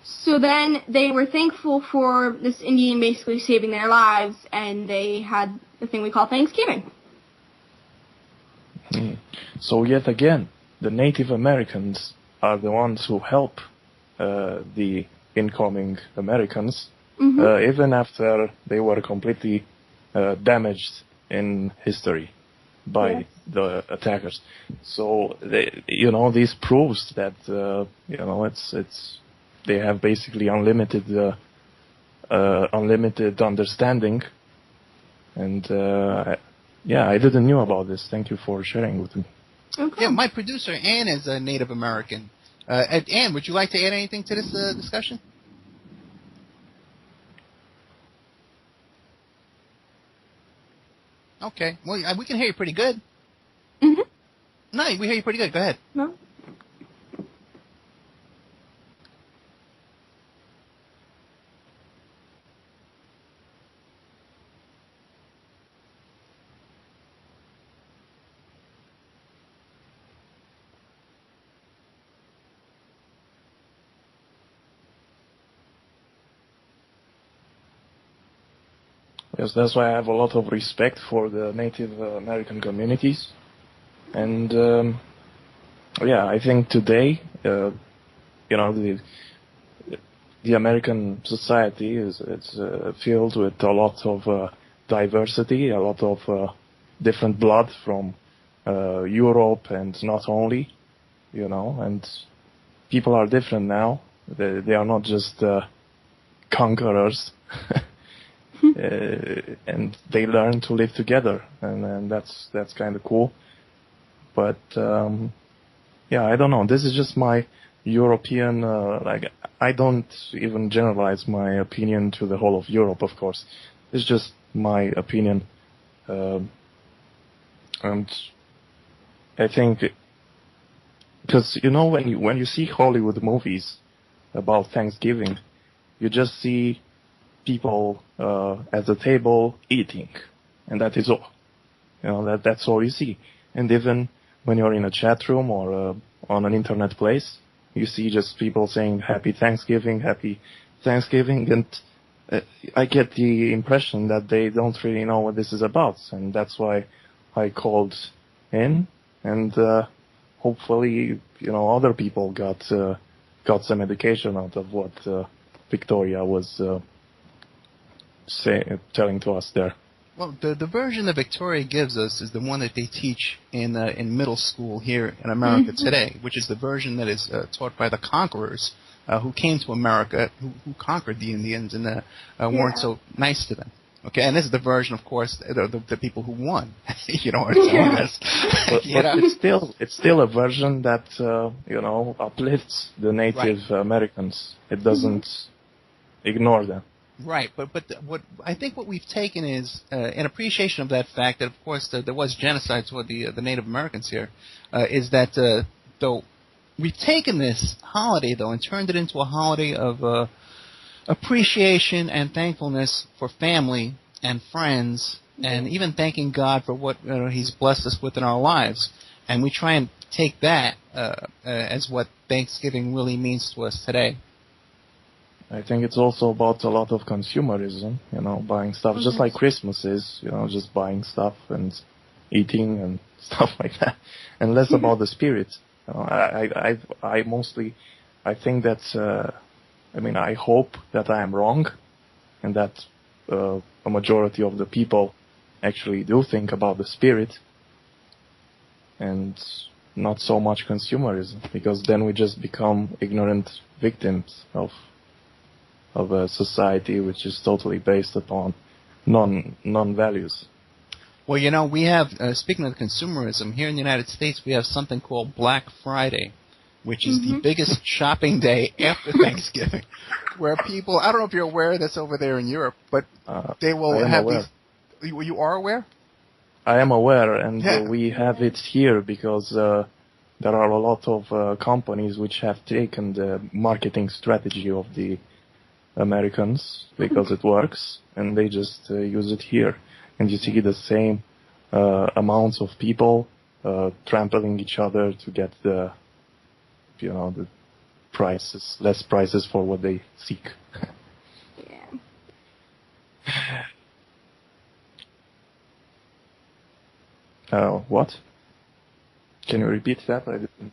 So then they were thankful for this Indian basically saving their lives, and they had the thing we call Thanksgiving. So yet again, the Native Americans are the ones who help the incoming Americans, even after they were completely damaged in history by the attackers. So this proves that they have basically unlimited understanding, and I didn't know about this. Thank you for sharing with me. Okay. Yeah, my producer Ann is a Native American. Ann, would you like to add anything to this discussion? Okay. Well, we can hear you pretty good. Mm-hmm. No, we hear you pretty good. Go ahead. No. Yes, that's why I have a lot of respect for the Native American communities. And, I think today, the American society is filled with a lot of diversity, a lot of different blood from Europe and not only, and people are different now. They are not just conquerors. And they learn to live together, and that's kind of cool. But Yeah, I don't know. This is just my European, I don't even generalize my opinion to the whole of Europe, of course. It's just my opinion. And I think, because, you know, when you see Hollywood movies about Thanksgiving, you just see people at the table eating, and that is all. You know, that's all you see. And even when you're in a chat room or on an internet place, you see just people saying Happy Thanksgiving, and I get the impression that they don't really know what this is about, and that's why I called in, and hopefully, you know, other people got some education out of what Victoria was telling to us there. Well, the version that Victoria gives us is the one that they teach in middle school here in America today, which is the version that is taught by the conquerors who came to America, who conquered the Indians and weren't so nice to them. Okay, and this is the version, of course, the people who won. You know, are telling us. But it's still a version that you know, uplifts the Native Americans. It doesn't ignore them. Right, but what I think what we've taken is an appreciation of that fact that, of course, there was genocide toward the Native Americans here. Is that though we've taken this holiday though and turned it into a holiday of appreciation and thankfulness for family and friends, and even thanking God for what He's blessed us with in our lives. And we try and take that as what Thanksgiving really means to us today. I think it's also about a lot of consumerism, you know, buying stuff, just like Christmas is, you know, just buying stuff and eating and stuff like that, and less about the spirit. You know, I think that, I hope that I am wrong, and that a majority of the people actually do think about the spirit, and not so much consumerism, because then we just become ignorant victims of a society which is totally based upon non-values. Well, you know, we have, speaking of consumerism, here in the United States, we have something called Black Friday, which is the biggest shopping day after Thanksgiving, where people, I don't know if you're aware of this over there in Europe, but they will have aware. these. You are aware? I am aware, and we have it here because there are a lot of companies which have taken the marketing strategy of the Americans because it works, and they just use it here. And you see the same amounts of people trampling each other to get the prices, less prices for what they seek. What? Can you repeat that? I didn't.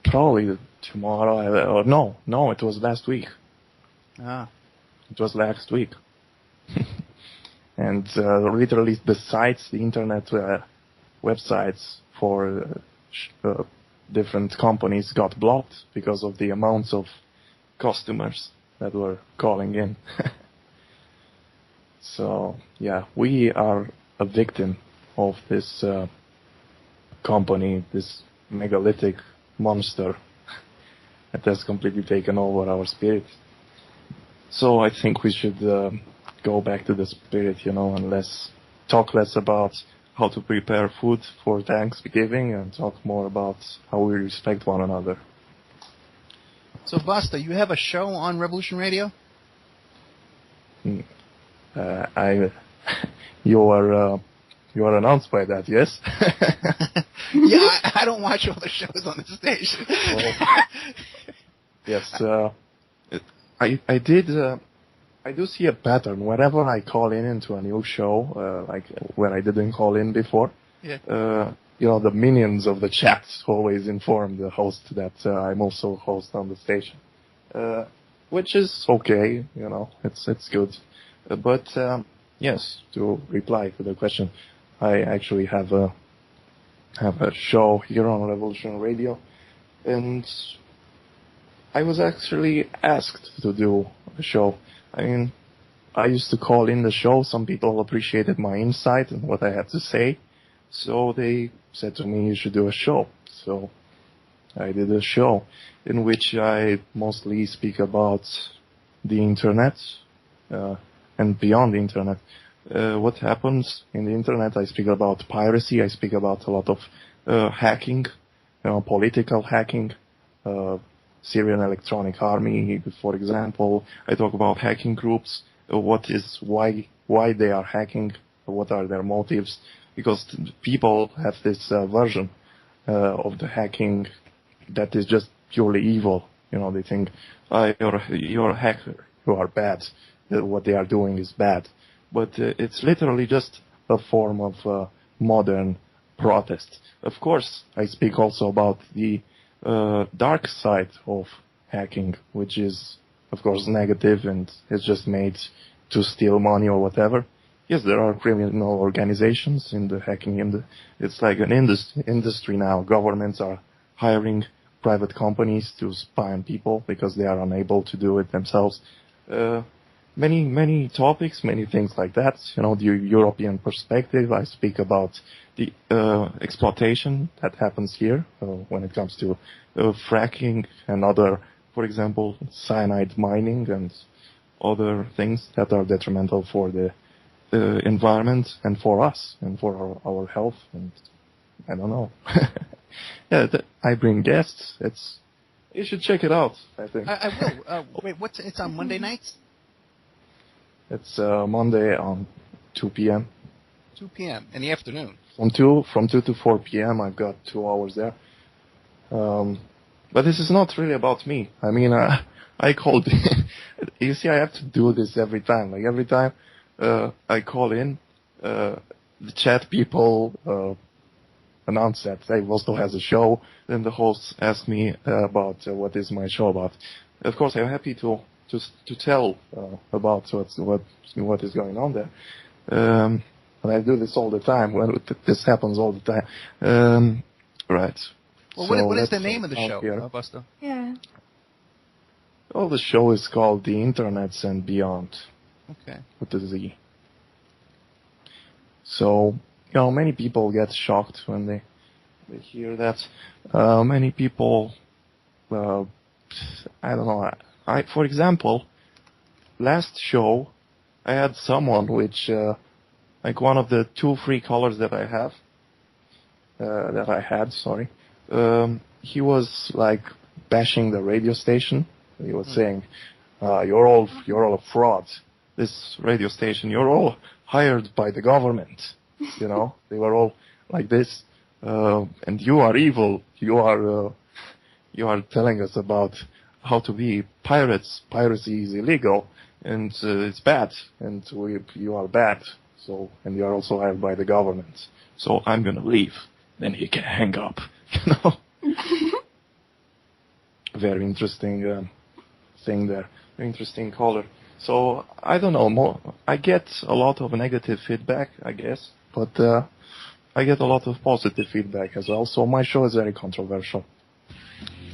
Probably tomorrow. No, it was last week. It was last week. And literally the sites, the internet websites for different companies got blocked because of the amounts of customers that were calling in. So, yeah, we are a victim of this company, this megalithic monster that has completely taken over our spirit. So I think we should go back to the spirit, and talk less about how to prepare food for Thanksgiving and talk more about how we respect one another. So, Vosto, you have a show on Revolution Radio? You are announced by that, yes? Yeah, I don't watch all the shows on the station. Yes, I do see a pattern. Whenever I call into a new show, like when I didn't call in before, the minions of the chat always inform the host that I'm also host on the station, which is okay, it's good. But yes, to reply to the question, I actually have a show here on Revolution Radio, and I was actually asked to do a show. I mean, I used to call in the show. Some people appreciated my insight and what I had to say. So they said to me, you should do a show. So I did a show in which I mostly speak about the internet and beyond the internet. What happens in the internet, I speak about piracy. I speak about a lot of hacking, political hacking, Syrian Electronic Army, for example. I talk about hacking groups, why they are hacking, what are their motives, because people have this version of the hacking that is just purely evil. They think, you're a hacker, you are bad, what they are doing is bad. But it's literally just a form of modern protest. Of course, I speak also about the dark side of hacking, which is, of course, negative and is just made to steal money or whatever. Yes, there are criminal organizations in the hacking. It's like an industry now. Governments are hiring private companies to spy on people because they are unable to do it themselves. Many topics, many things like that. The European perspective. I speak about the exploitation that happens here when it comes to fracking and other, for example, cyanide mining and other things that are detrimental for the environment and for us and for our health. And I don't know. Yeah, I bring guests. You should check it out, I think. I will. Wait, it's on Monday nights? It's Monday on 2 p.m. 2 p.m. in the afternoon. From 2 to 4 p.m. I've got 2 hours there. But this is not really about me. I mean, I called. You see, I have to do this every time. Like every time I call in, the chat people announce that hey, Vosto has a show. Then the host asks me about what is my show about. Of course, I'm happy to tell about what is going on there. And I do this all the time. This happens all the time. Right. Well, what is the name of the show, Vosto? Yeah. Well, the show is called The Internets and Beyond. Okay. With the Z. So, many people get shocked when they hear that. Many people, I don't know. For example, last show, I had someone which, like one of the 2 free callers that I had, he was like bashing the radio station. He was saying, you're all a fraud. This radio station, you're all hired by the government. They were all like this. And you are evil. You are telling us about how to be pirates. Piracy is illegal and it's bad. And you are bad. So, and you are also hired by the government. So I'm gonna leave. Then he can hang up. Very interesting thing there. Very interesting caller. So I don't know. I get a lot of negative feedback, I guess, but I get a lot of positive feedback as well. So my show is very controversial.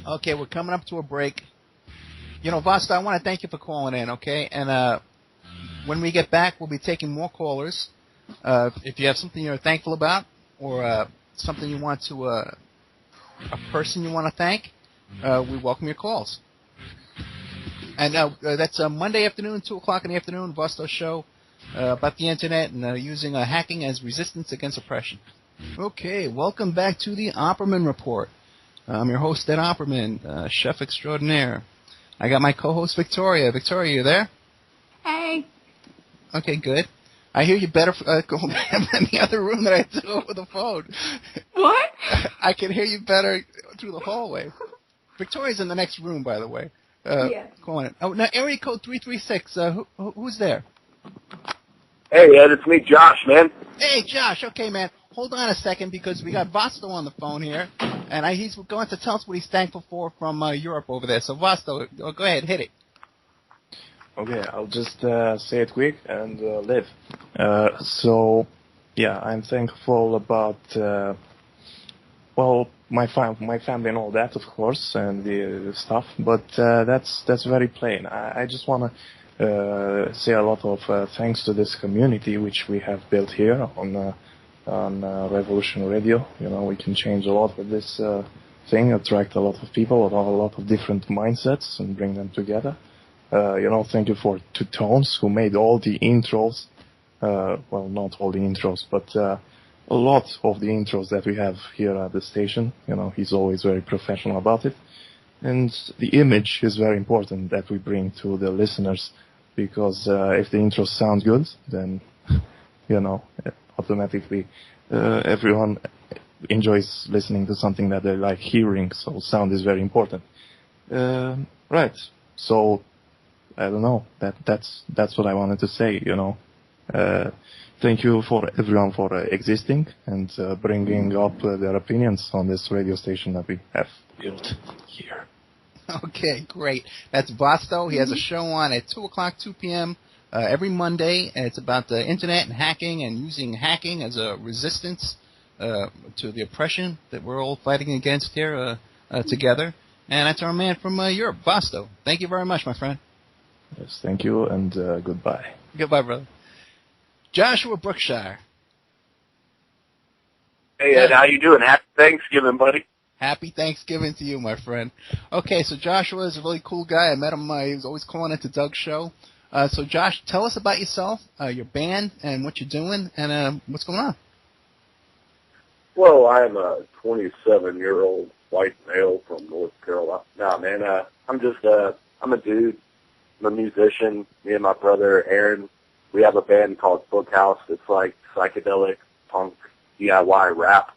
Okay, we're coming up to a break. Vosto, I want to thank you for calling in. Okay, and when we get back, we'll be taking more callers. If you have something you're thankful about, or something you want to, a person you want to thank, we welcome your calls. And that's Monday afternoon, 2 o'clock in the afternoon, Vosto show about the internet and using hacking as resistance against oppression. Okay, welcome back to the Opperman Report. I'm your host, Ed Opperman, chef extraordinaire. I got my co-host, Victoria. Victoria, you there? Hey. Okay, good. I hear you better go in the other room than I do over the phone. What? I can hear you better through the hallway. Victoria's in the next room, by the way. Yeah. Calling it. Oh, now area code 336. Who's there? Hey, Ed, it's me, Josh, man. Hey, Josh. Okay, man. Hold on a second because we got Vosto on the phone here, and he's going to tell us what he's thankful for from Europe over there. So, Vosto, go ahead, hit it. Okay, I'll just say it quick and live. So, yeah, I'm thankful about my family and all that, of course, and the stuff. But that's very plain. I just wanna say a lot of thanks to this community which we have built here on Revolution Radio. You know, we can change a lot with this thing, attract a lot of people, a lot of different mindsets, and bring them together. You know, thank you to Tones, who made all the intros. Well, not all the intros, but a lot of the intros that we have here at the station. You know, he's always very professional about it. And the image is very important that we bring to the listeners, because if the intros sound good, then, you know, automatically everyone enjoys listening to something that they like hearing, so sound is very important. Right. So, I don't know. That's what I wanted to say, you know. Thank you for everyone for existing and bringing up their opinions on this radio station that we have built here. Okay, great. That's Vosto. He has a show on at 2 p.m. Every Monday. And it's about the internet and hacking and using hacking as a resistance to the oppression that we're all fighting against here together. And that's our man from Europe, Vosto. Thank you very much, my friend. Yes, thank you, and goodbye. Goodbye, brother. Joshua Brookshire. Hey, Ed, how you doing? Happy Thanksgiving, buddy. Happy Thanksgiving to you, my friend. Okay, so Joshua is a really cool guy. I met him. He was always calling into Doug's show. So, Josh, tell us about yourself, your band, and what you're doing, and what's going on. Well, I'm a 27-year-old white male from North Carolina. Nah, man, I'm a dude. I'm a musician. Me and my brother, Aaron, we have a band called Bookhouse. It's like psychedelic punk DIY rap.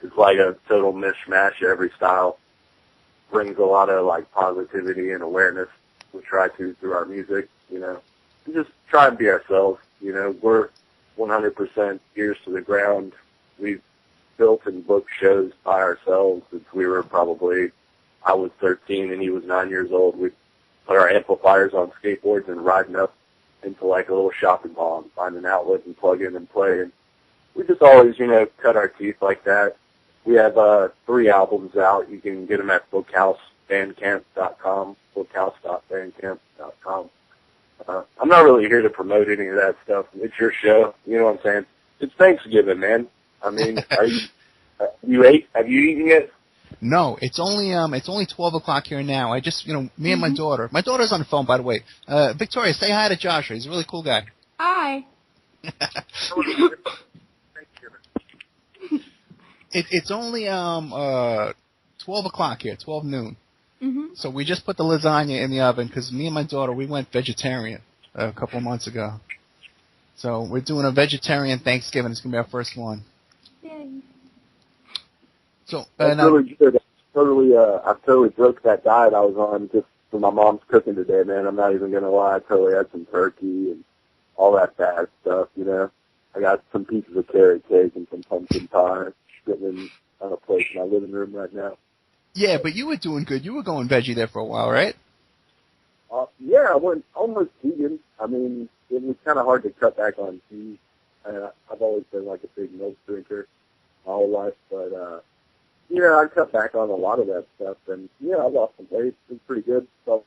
It's like a total mishmash of every style. Brings a lot of like positivity and awareness. We try to through our music, you know. We just try and be ourselves, you know. We're 100% ears to the ground. We've built and booked shows by ourselves since we were I was 13 and he was 9 years old. We put our amplifiers on skateboards and riding up into like a little shopping mall and find an outlet and plug in and play. And we just always, you know, cut our teeth like that. We have 3 albums out. You can get them at bookhousebandcamp.com, bookhouse.bandcamp.com. I'm not really here to promote any of that stuff. It's your show. You know what I'm saying? It's Thanksgiving, man. I mean, have you eaten yet? No, it's only 12 o'clock here now. I just, you know, me and my daughter's on the phone, by the way. Victoria, say hi to Joshua. He's a really cool guy. Hi. It's only 12 o'clock here, 12 noon. Mm-hmm. So we just put the lasagna in the oven because me and my daughter, we went vegetarian a couple of months ago. So we're doing a vegetarian Thanksgiving. It's going to be our first one. Yay. So, that's really good. I totally broke that diet I was on just for my mom's cooking today, man. I'm not even going to lie. I totally had some turkey and all that bad stuff, you know. I got some pieces of carrot cake and some pumpkin pie sitting on a plate in my living room right now. Yeah, but you were doing good. You were going veggie there for a while, right? Yeah, I went almost vegan. I mean, it was kind of hard to cut back on cheese. I've always been like a big milk drinker my whole life, but yeah, I cut back on a lot of that stuff, and yeah, I lost some weight. It was pretty good. So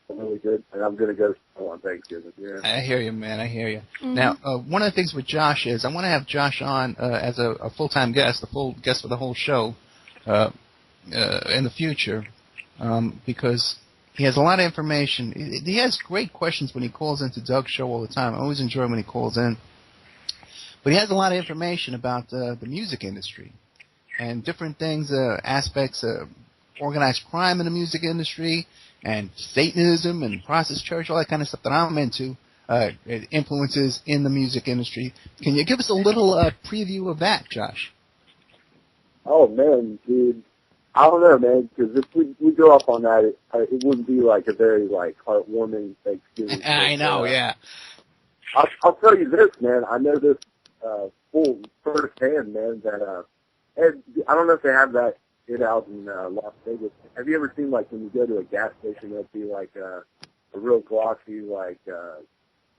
really good, and I'm gonna go on Thanksgiving. Yeah, I hear you, man. I hear you. Mm-hmm. Now, one of the things with Josh is I want to have Josh on as a full-time guest, a full guest for the whole show in the future, because he has a lot of information. He has great questions when he calls into Doug's show all the time. I always enjoy when he calls in. But he has a lot of information about the music industry and different things, aspects of organized crime in the music industry and Satanism and process church, all that kind of stuff that I'm into, influences in the music industry. Can you give us a little preview of that, Josh? Oh, man, dude. I don't know, man, because if we go up on that, it wouldn't be like a very, like, heartwarming Thanksgiving. I know, yeah. I'll tell you this, man. I know this full firsthand, man, that Ed, I don't know if they have that out in Las Vegas. Have you ever seen, like, when you go to a gas station, there'll be, like, a real glossy, like,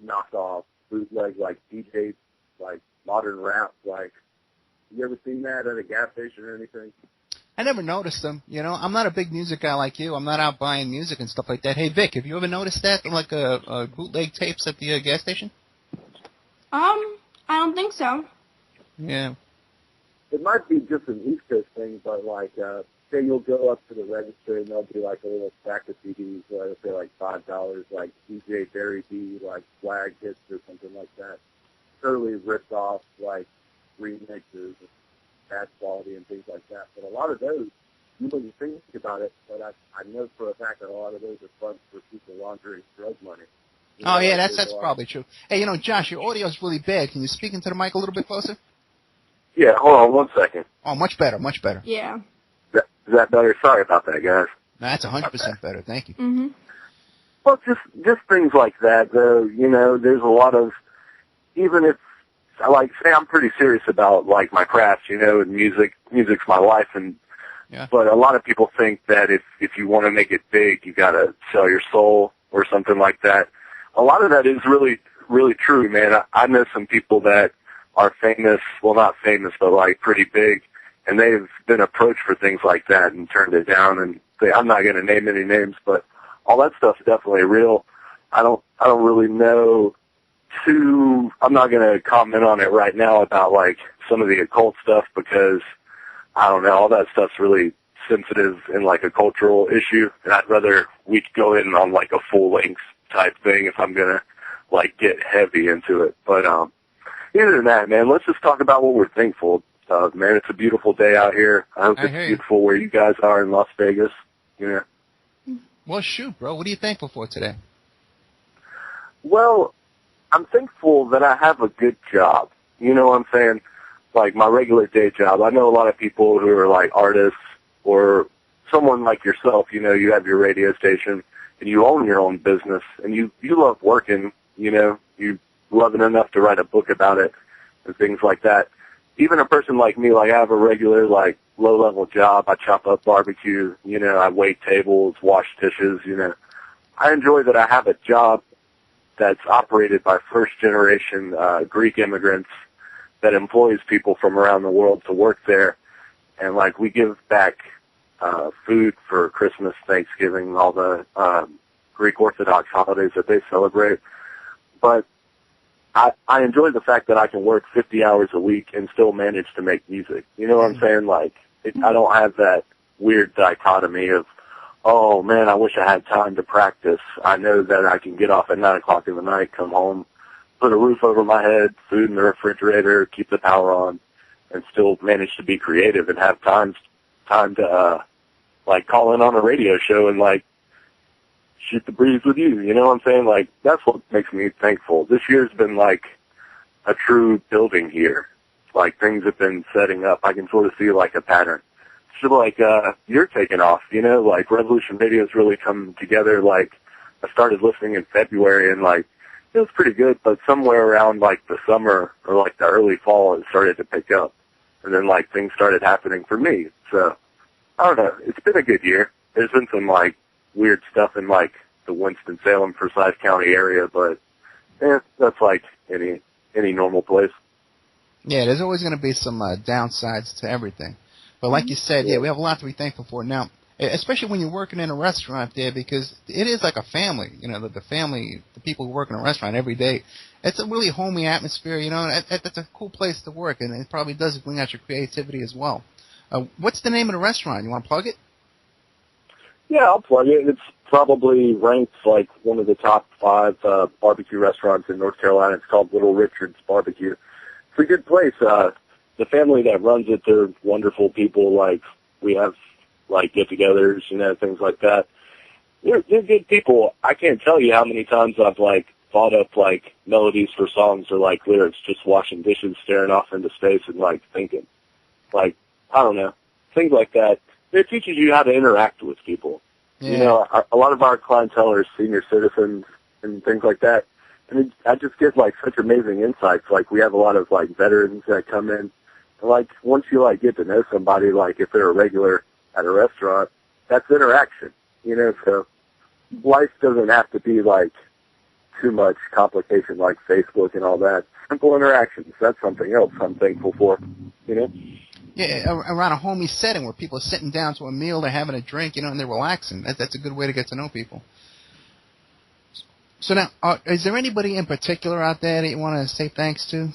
knockoff bootleg, like, DJ, like, modern rap, like, you ever seen that at a gas station or anything? I never noticed them. You know, I'm not a big music guy like you. I'm not out buying music and stuff like that. Hey, Vic, have you ever noticed that, like bootleg tapes at the gas station? I don't think so. Yeah. It might be just an East Coast thing, but like, say you'll go up to the register and there'll be like a little stack of CDs, it'll say like $5, like DJ Barry B, like flag hits or something like that. Totally ripped off, like remixes, bad quality and things like that. But a lot of those, you wouldn't think about it, but I know for a fact that a lot of those are funds for people laundering drug money. You know, yeah, that's probably true. Hey, you know, Josh, your audio's really bad. Can you speak into the mic a little bit closer? Yeah, hold on 1 second. Oh, much better, much better. Yeah. Is that better? Sorry about that, guys. No, that's 100% better. Thank you. Mm-hmm. Well, just things like that, though. You know, there's a lot of, even if, like, say I'm pretty serious about, like, my craft, you know, and music's my life, and yeah. But a lot of people think that if you want to make it big, you got to sell your soul or something like that. A lot of that is really, really true, man. I know some people that are famous, well, not famous, but like pretty big, and they've been approached for things like that and turned it down. And I'm not going to name any names, but all that stuff's definitely real. I don't really know I'm not going to comment on it right now about like some of the occult stuff because I don't know, all that stuff's really sensitive and like a cultural issue, and I'd rather we go in on like a full length type thing if I'm going to like get heavy into it. But other than that, man, let's just talk about what we're thankful of, man. It's a beautiful day out here. I hope it's beautiful where you guys are in Las Vegas, you know. Well, shoot, bro. What are you thankful for today? Well, I'm thankful that I have a good job. You know what I'm saying? Like my regular day job. I know a lot of people who are like artists or someone like yourself, you know, you have your radio station and you own your own business and you love working, you know, you love it enough to write a book about it and things like that. Even a person like me, like I have a regular, like low-level job. I chop up barbecue, you know, I wait tables, wash dishes, you know. I enjoy that I have a job that's operated by first-generation Greek immigrants that employs people from around the world to work there. And, like, we give back food for Christmas, Thanksgiving, all the Greek Orthodox holidays that they celebrate. But I enjoy the fact that I can work 50 hours a week and still manage to make music. You know what I'm saying? Like, I don't have that weird dichotomy of, oh, man, I wish I had time to practice. I know that I can get off at 9 o'clock in the night, come home, put a roof over my head, food in the refrigerator, keep the power on, and still manage to be creative and have time to, like, call in on a radio show and, like, shoot the breeze with you. You know what I'm saying? Like, that's what makes me thankful. This year's been, like, a true building here. Like, things have been setting up. I can sort of see, like, a pattern. So, like, you're taking off, you know? Like, Revolution Radio's really come together. Like, I started listening in February, and, like, it was pretty good, but somewhere around, like, the summer or, like, the early fall, it started to pick up. And then, like, things started happening for me. So, I don't know. It's been a good year. There's been some, like, weird stuff in, like, the Winston-Salem, Forsyth County area, but, that's like any normal place. Yeah, there's always going to be some downsides to everything. But like you said, yeah, we have a lot to be thankful for now, especially when you're working in a restaurant there, because it is like a family, you know, the family, the people who work in a restaurant every day. It's a really homey atmosphere, you know, and it's a cool place to work, and it probably does bring out your creativity as well. What's the name of the restaurant? You want to plug it? Yeah, I'll plug it. It's probably ranked like one of the top 5 barbecue restaurants in North Carolina. It's called Little Richard's Barbecue. It's a good place. The family that runs it, they're wonderful people. Like, we have, like, get-togethers, you know, things like that. They're good people. I can't tell you how many times I've, like, thought up, like, melodies for songs or, like, lyrics just washing dishes, staring off into space and, like, thinking. Like, I don't know. Things like that. It teaches you how to interact with people. Yeah. You know, a lot of our clientele are senior citizens and things like that. And I just get, like, such amazing insights. Like, we have a lot of, like, veterans that come in. And, like, once you, like, get to know somebody, like, if they're a regular at a restaurant, that's interaction. You know, so life doesn't have to be, like, too much complication like Facebook and all that. Simple interactions. That's something else I'm thankful for, you know? Yeah, around a homey setting where people are sitting down to a meal, they're having a drink, and they're relaxing. That's a good way to get to know people. So now, is there anybody in particular out there that you want to say thanks to?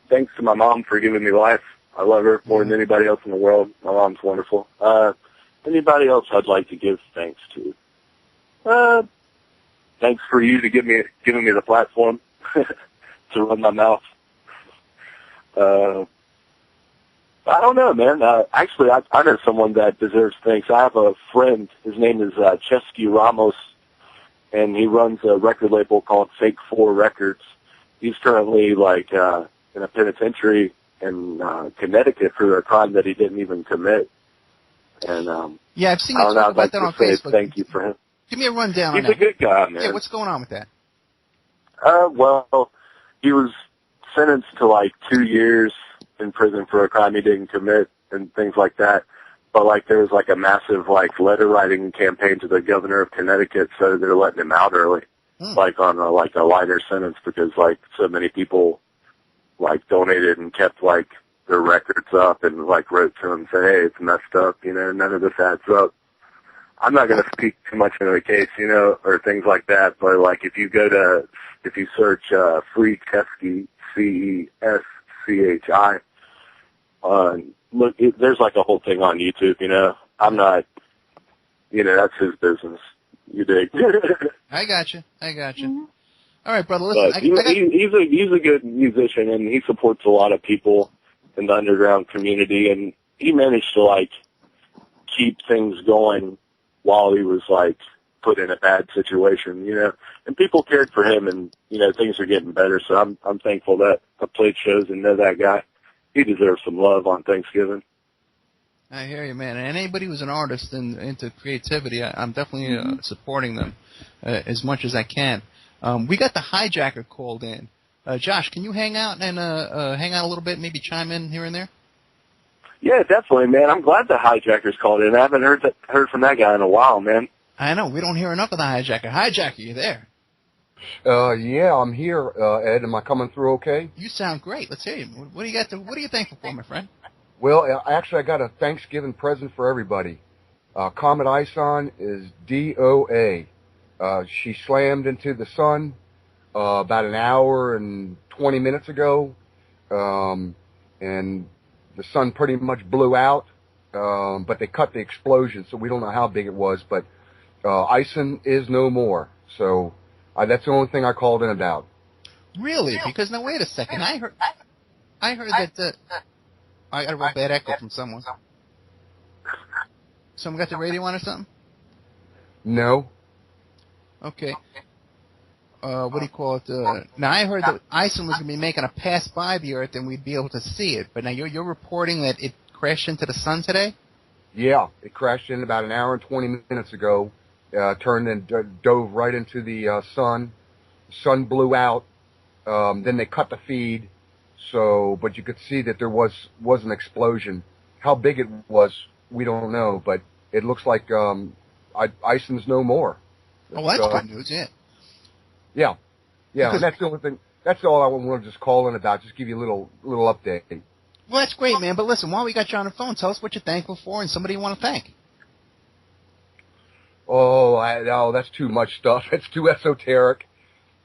Thanks to my mom for giving me life. I love her more than anybody else in the world. My mom's wonderful. Anybody else I'd like to give thanks to? Thanks for you to giving me the platform to run my mouth. I don't know, man. Actually, I know someone that deserves thanks. I have a friend. His name is Chesky Ramos, and he runs a record label called Fake 4 Records. He's currently in a penitentiary in Connecticut for a crime that he didn't even commit. And yeah, I've seen you talk about that on Facebook. Thank you for him. Give me a rundown. He's a good guy, man. Yeah, what's going on with that? Well, he was sentenced to 2 years in prison for a crime he didn't commit and things like that. But there was a massive letter writing campaign to the governor of Connecticut, so they're letting him out early, on a lighter sentence because so many people donated and kept their records up and wrote to him saying, hey, it's messed up, none of this adds up. I'm not going to speak too much into the case, or things like that, but if you search Free Chesky, CESCHI, look, there's a whole thing on YouTube, I'm not, that's his business. You dig? I got you. Mm-hmm. All right, brother, listen. He's a good musician, and he supports a lot of people in the underground community, and he managed to, keep things going while he was, put in a bad situation, and people cared for him, and, things are getting better, so I'm thankful that I played shows and know that guy. He deserves some love on Thanksgiving. I hear you, man. And anybody who's an artist and into creativity, I'm definitely supporting them as much as I can. We got the hijacker called in. Josh, can you hang out a little bit, maybe chime in here and there? Yeah, definitely, man. I'm glad the hijacker's called in. I haven't heard from that guy in a while, man. I know. We don't hear enough of the hijacker. Hijacker, you there? Yeah, I'm here, Ed. Am I coming through okay? You sound great. Let's hear you. What are you thankful for, my friend? Well, actually, I got a Thanksgiving present for everybody. Comet Ison is DOA. She slammed into the sun about an hour and 20 minutes ago, and the sun pretty much blew out, but they cut the explosion, so we don't know how big it was, but Ison is no more. So that's the only thing I called in about. Really? Because now wait a second. I heard that I got a real bad echo from someone. Someone got the radio on or something? No. Okay. What do you call it? Now I heard that Ison was going to be making a pass by the Earth and we'd be able to see it. But now you're reporting that it crashed into the sun today? Yeah, it crashed in about an hour and 20 minutes ago. Turned and dove right into the sun. Sun blew out. Then they cut the feed. So, but you could see that there was an explosion. How big it was, we don't know. But it looks like Ison's no more. Oh, that's good news, yeah. Yeah. Yeah, and that's the only thing. That's all I wanted to just call in about. Just give you a little update. Well, that's great, man. But listen, while we got you on the phone, tell us what you're thankful for and somebody you want to thank. Oh, that's too much stuff. It's too esoteric.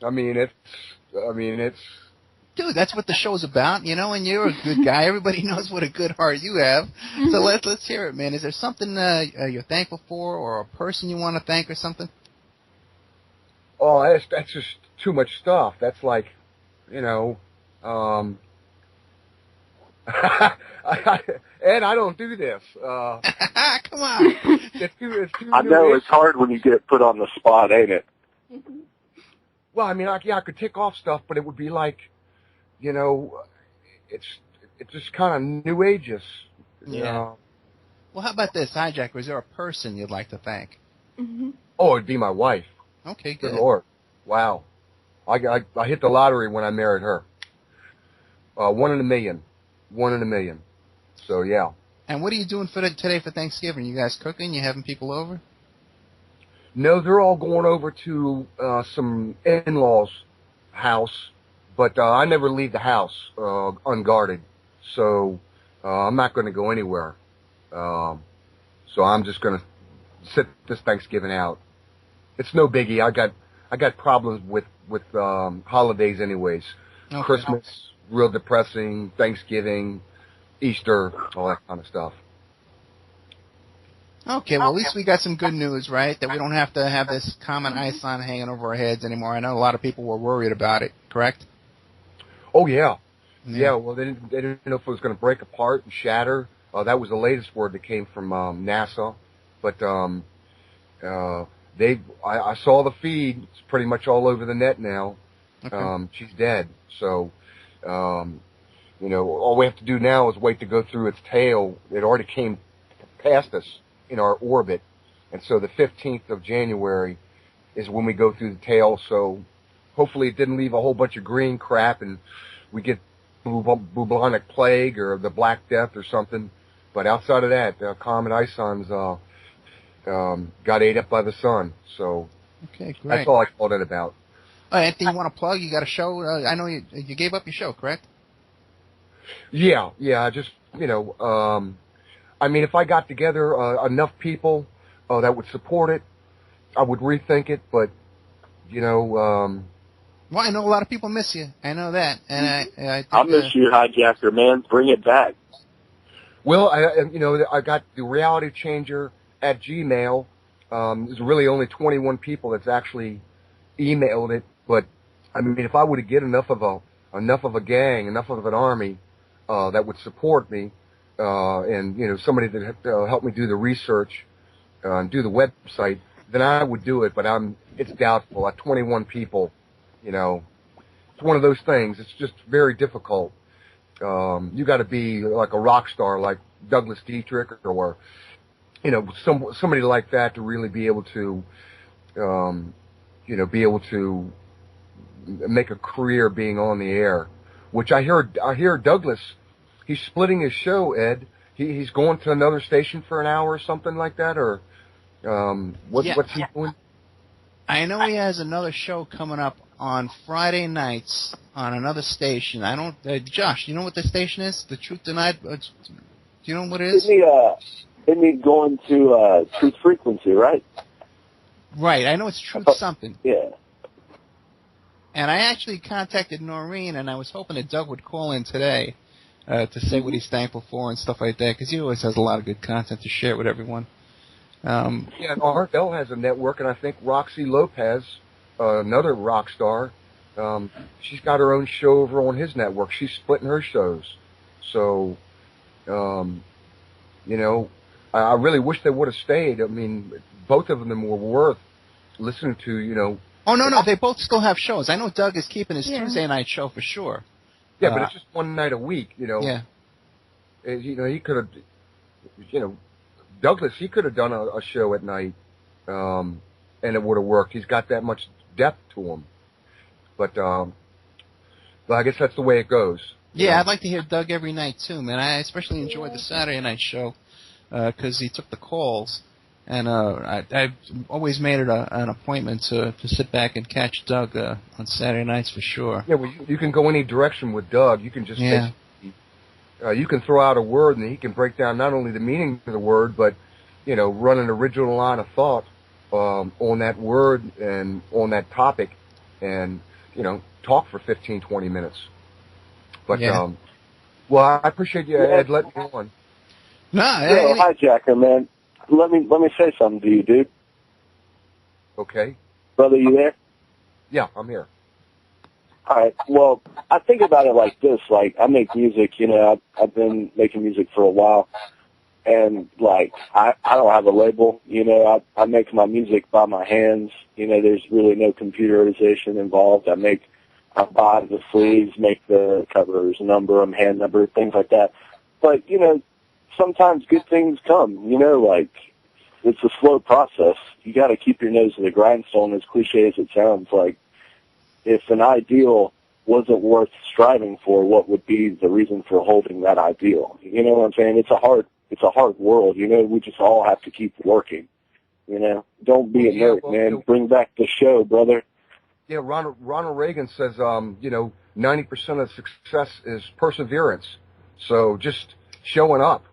I mean, it's. Dude, that's what the show's about, and you're a good guy. Everybody knows what a good heart you have. So let's hear it, man. Is there something you're thankful for or a person you want to thank or something? Oh, that's just too much stuff. That's like, Ed, I don't do this. Come on. It's too I know it's hard when you get put on the spot, ain't it? Well, I mean, I could tick off stuff, but it would be like, it's just kind of New Ages. Yeah. Well, how about this, Hijacker? Is there a person you'd like to thank? Mm-hmm. Oh, it'd be my wife. Okay, good. Good Lord. Wow. I hit the lottery when I married her. 1 in a million. 1 in a million. So, yeah. And what are you doing today for Thanksgiving? You guys cooking? You having people over? No, they're all going over to some in-laws' house, but I never leave the house unguarded, so I'm not going to go anywhere. So I'm just going to sit this Thanksgiving out. It's no biggie. I got problems with holidays anyways. Okay. Christmas, real depressing. Thanksgiving, Easter, all that kind of stuff. Okay, well, at least we got some good news, right? That we don't have to have this common ISON hanging over our heads anymore. I know a lot of people were worried about it, correct? Oh, yeah. Yeah, well, they didn't know if it was going to break apart and shatter. That was the latest word that came from NASA. But I saw the feed. It's pretty much all over the net now. Okay. She's dead. So, all we have to do now is wait to go through its tail. It already came past us in our orbit. And so the 15th of January is when we go through the tail. So hopefully it didn't leave a whole bunch of green crap and we get bubonic plague or the Black Death or something. But outside of that, comet ISONs got ate up by the sun. So okay, great. That's all I called it about. Anything you want to plug? You got a show? I know you gave up your show, correct? Yeah. Just I mean, if I got together enough people that would support it, I would rethink it. But well, I know a lot of people miss you. I know that, and I miss you, Hijacker, man. Bring it back. Well, I got the Reality Changer at Gmail. There's really only 21 people that's actually emailed it. But I mean, if I were to get enough of a gang, enough of an army that would support me, and somebody that helped me do the research and do the website, then I would do it. But it's doubtful. At 21 people, it's one of those things. It's just very difficult. You got to be like a rock star, like Douglas Dietrich, or somebody like that to really be able to, make a career being on the air. Which I hear Douglas, he's splitting his show, Ed. He's going to another station for an hour or something like that, or what's he doing? I know he has another show coming up on Friday nights on another station. I don't, Josh, you know what the station is? The Truth Denied? Do you know what it is? Isn't he going to Truth Frequency, right? Right. I know it's Truth something. Yeah. And I actually contacted Noreen, and I was hoping that Doug would call in today to say what he's thankful for and stuff like that, because he always has a lot of good content to share with everyone. Yeah, Rebelz has a network, and I think Roxy Lopez, another rock star, she's got her own show over on his network. She's splitting her shows. So, I really wish they would have stayed. I mean, both of them were worth listening to, Oh, no, they both still have shows. I know Doug is keeping his Tuesday night show for sure. Yeah, but it's just one night a week, Yeah. He could have, Douglas, he could have done a show at night, and it would have worked. He's got that much depth to him. But I guess that's the way it goes. Yeah, I'd like to hear Doug every night too, man. I especially enjoyed the Saturday night show because he took the calls, and I've always made it an appointment to sit back and catch Doug on Saturday nights for sure. Yeah, well, you can go any direction with Doug. You can just you can throw out a word, and he can break down not only the meaning of the word, but run an original line of thought on that word and on that topic, and talk for 15, 20 minutes. But well, I appreciate you, Ed, letting me on. Hijacker, man. Let me say something to you, dude. Okay. Brother, you there? Yeah, I'm here. All right. Well, I think about it like this. Like, I make music, I've been making music for a while. And, like, I don't have a label, I make my music by my hands. There's really no computerization involved. I buy the sleeves, make the covers, number them, hand number, things like that. But, sometimes good things come, like, it's a slow process. You got to keep your nose to the grindstone, as cliche as it sounds. Like, if an ideal wasn't worth striving for, what would be the reason for holding that ideal? You know what I'm saying? It's a hard world. We just all have to keep working. Don't be inert, man. Bring back the show, brother. Yeah, Ronald Reagan says, 90% of success is perseverance. So just showing up,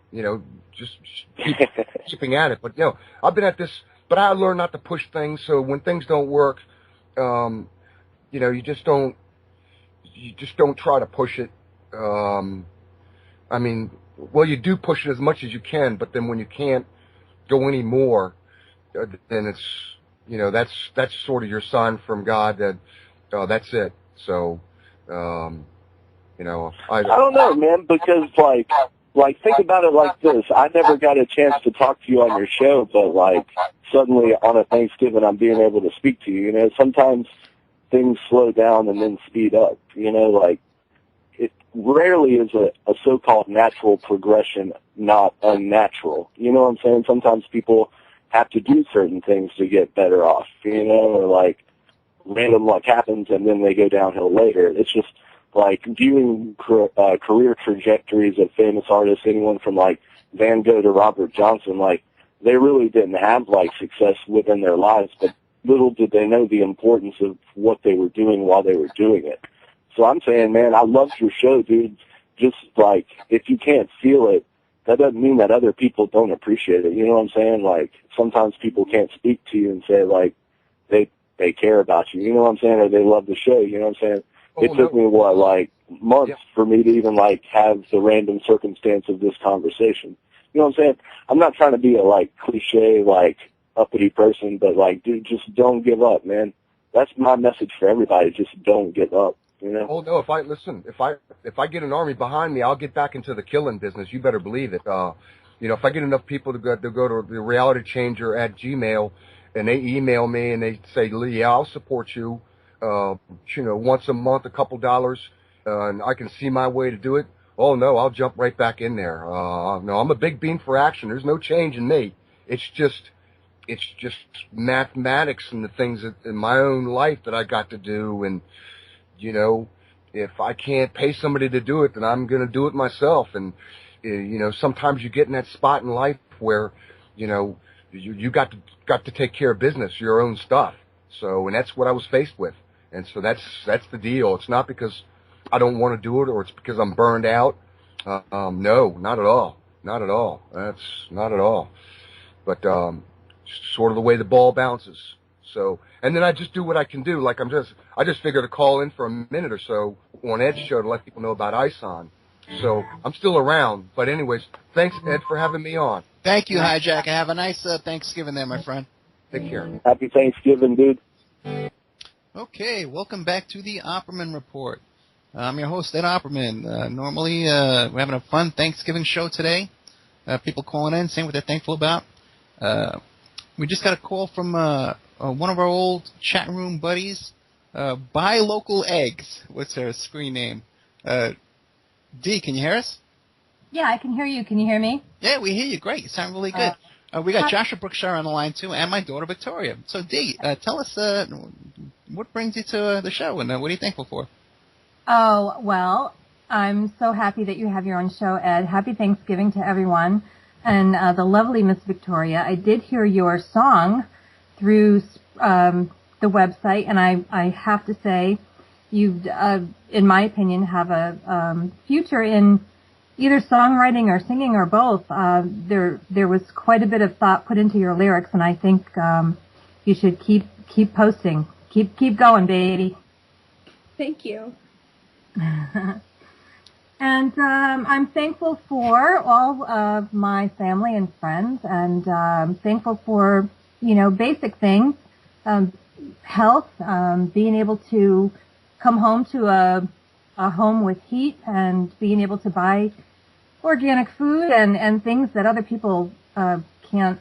just keep chipping at it. But, I've been at this, but I learned not to push things. So when things don't work, you just don't try to push it. You do push it as much as you can, but then when you can't go any more, then it's, that's sort of your sign from God that, that's it. So, I don't know, man, because like think about it like this. I never got a chance to talk to you on your show, but suddenly on a Thanksgiving I'm being able to speak to you. Sometimes things slow down and then speed up. It rarely is a so-called natural progression not unnatural. You know what I'm saying? Sometimes people have to do certain things to get better off, or random luck happens and then they go downhill later. It's just viewing career trajectories of famous artists, anyone from Van Gogh to Robert Johnson, they really didn't have success within their lives, but little did they know the importance of what they were doing while they were doing it. So I'm saying, man, I love your show, dude. Just if you can't feel it, that doesn't mean that other people don't appreciate it. You know what I'm saying? Sometimes people can't speak to you and say they care about you. You know what I'm saying? Or they love the show. You know what I'm saying? It took me months for me to even have the random circumstance of this conversation. You know what I'm saying? I'm not trying to be a cliche uppity person, but dude, just don't give up, man. That's my message for everybody. Just don't give up. Oh no! If I get an army behind me, I'll get back into the killing business. You better believe it. If I get enough people to go to the realitychanger@gmail, and they email me and they say, Lee, I'll support you. Once a month, a couple dollars, and I can see my way to do it. Oh no, I'll jump right back in there. No, I'm a big bean for action. There's no change in me. It's just mathematics and the things in my own life that I got to do. And, if I can't pay somebody to do it, then I'm going to do it myself. And, sometimes you get in that spot in life where, you got to take care of business, your own stuff. So, and that's what I was faced with. And so that's the deal. It's not because I don't want to do it or it's because I'm burned out. No, not at all. Not at all. That's not at all. But, sort of the way the ball bounces. So, and then I just do what I can do. I just figured to call in for a minute or so on Ed's show to let people know about ISON. So I'm still around. But anyways, thanks, Ed, for having me on. Thank you, Hijacker. Have a nice Thanksgiving there, my friend. Take care. Happy Thanksgiving, dude. Okay, welcome back to the Opperman Report. I'm your host, Ed Opperman. Normally, we're having a fun Thanksgiving show today. People calling in, saying what they're thankful about. We just got a call from one of our old chat room buddies, Buy Local Eggs. What's her screen name? Dee, can you hear us? Yeah, I can hear you. Can you hear me? Yeah, we hear you. Great. You sound really good. We got Joshua Brookshire on the line, too, and my daughter, Victoria. So, Dee, tell us what brings you to the show, and what are you thankful for? Oh, well, I'm so happy that you have your own show, Ed. Happy Thanksgiving to everyone. And the lovely Miss Victoria, I did hear your song through the website, and I have to say you, in my opinion, have a future in either songwriting or singing or both. There was quite a bit of thought put into your lyrics, and I think you should keep posting. Keep going, baby. Thank you. And I'm thankful for all of my family and friends, and I'm thankful for, basic things, health, being able to come home to a home with heat and being able to buy organic food and things that other people can't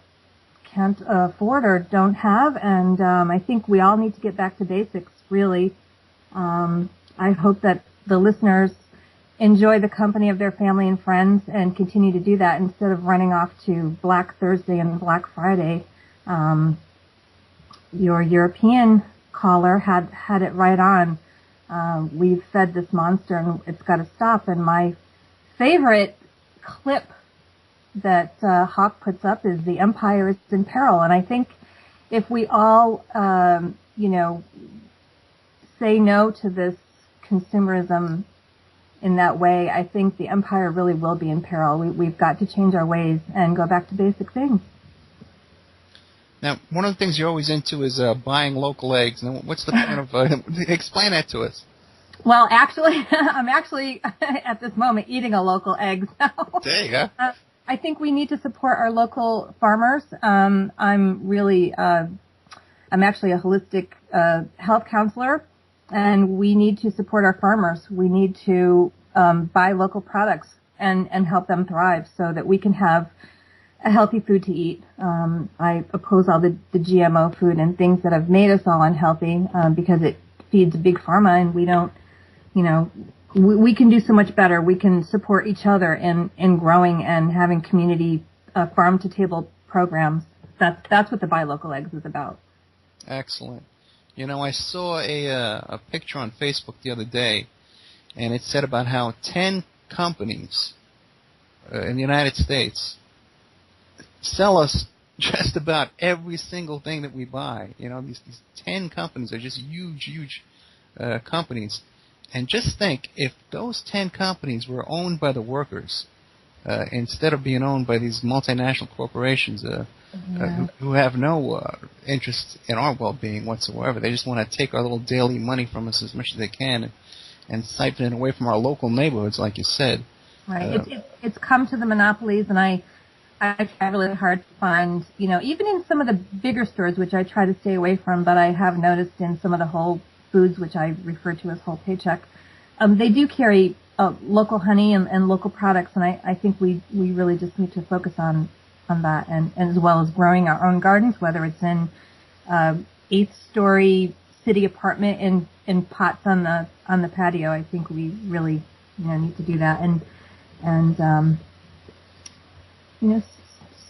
afford or don't have. And I think we all need to get back to basics, really. I hope that the listeners enjoy the company of their family and friends and continue to do that instead of running off to Black Thursday and Black Friday. Your European caller had it right on. We've fed this monster and it's got to stop. And my favorite clip that Hawk puts up is "The Empire is in Peril." And I think if we all, say no to this consumerism in that way, I think the empire really will be in peril. We've got to change our ways and go back to basic things. Now, one of the things you're always into is buying local eggs. Now, what's the point of explain that to us? Well, actually, I'm actually at this moment eating a local egg. So. There you go. I think we need to support our local farmers. I'm actually a holistic health counselor, and we need to support our farmers. We need to buy local products and help them thrive so that we can have a healthy food to eat. I oppose all the GMO food and things that have made us all unhealthy because it feeds big pharma, and we don't, we can do so much better. We can support each other in growing and having community farm-to-table programs. That's what the Buy Local Eggs is about. Excellent. I saw a picture on Facebook the other day, and it said about how 10 companies in the United States sell us just about every single thing that we buy. These 10 companies are just huge companies. And just think, if those 10 companies were owned by the workers, instead of being owned by these multinational corporations who have no interest in our well-being whatsoever. They just want to take our little daily money from us as much as they can and siphon it away from our local neighborhoods, like you said. Right. It's come to the monopolies, and I try really hard to find, even in some of the bigger stores, which I try to stay away from, but I have noticed in some of the Whole Foods, which I refer to as Whole Paycheck, they do carry local honey and local products, and I think we really just need to focus on that, and as well as growing our own gardens, whether it's in 8th-story city apartment in pots on the patio. I think we really need to do that and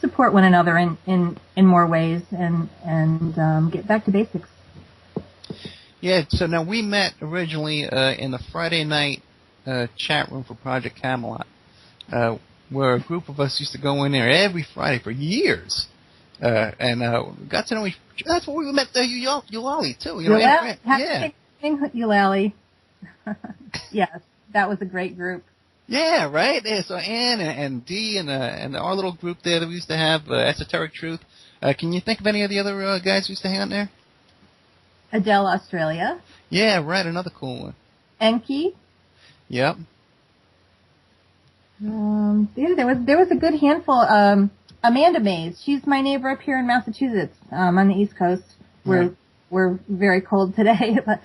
support one another in more ways and get back to basics. Yeah, so now we met originally in the Friday night chat room for Project Camelot, where a group of us used to go in there every Friday for years, and got to know each. That's where we met Eulalie too. Eulalie. Yes, that was a great group. Yeah, right. Yeah, so Ann and Dee and our little group there that we used to have, Esoteric Truth. Can you think of any of the other guys who used to hang out there? Adele Australia. Yeah, right. Another cool one. Enki. Yep. There was a good handful. Amanda Mays. She's my neighbor up here in Massachusetts, on the East Coast. We're very cold today, but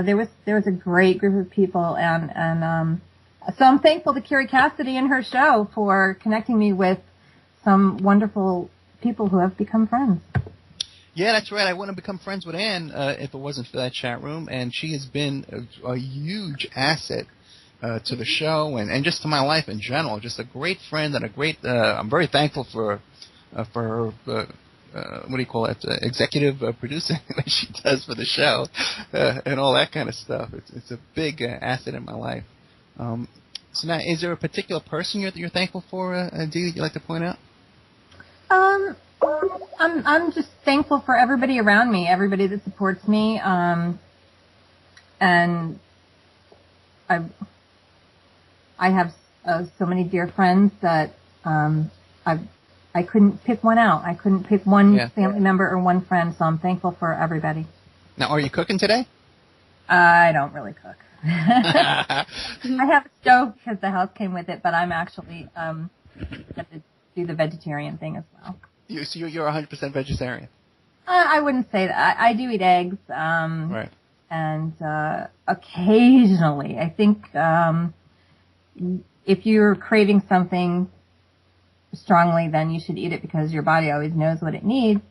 there was a great group of people, and so I'm thankful to Carrie Cassidy and her show for connecting me with some wonderful people who have become friends. Yeah, that's right. I wouldn't have become friends with Ann if it wasn't for that chat room, and she has been a huge asset to the show and just to my life in general. Just a great friend and a great. I'm very thankful for her. What do you call it? Executive producing that she does for the show and all that kind of stuff. It's a big asset in my life. So now, is there a particular person you're thankful for, Dee, that you'd like to point out? I'm just thankful for everybody around me, everybody that supports me, and I have so many dear friends that I couldn't pick one out. I couldn't pick one family member or one friend, so I'm thankful for everybody. Now, are you cooking today? I don't really cook. I have a stove because the house came with it, but I'm actually going to do the vegetarian thing as well. So you're 100% vegetarian? I wouldn't say that. I do eat eggs. Right. And occasionally, I think if you're craving something strongly, then you should eat it because your body always knows what it needs.